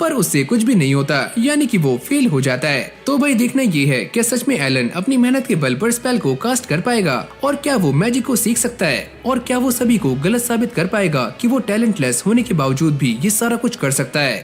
पर उससे कुछ भी नहीं होता, यानी कि वो फेल हो जाता है। तो भाई देखना ये है कि सच में एलन अपनी मेहनत के बल पर स्पेल को कास्ट कर पाएगा और क्या वो मैजिक को सीख सकता है और क्या वो सभी को गलत साबित कर पाएगा कि वो टैलेंटलेस होने के बावजूद भी ये सारा कुछ कर सकता है।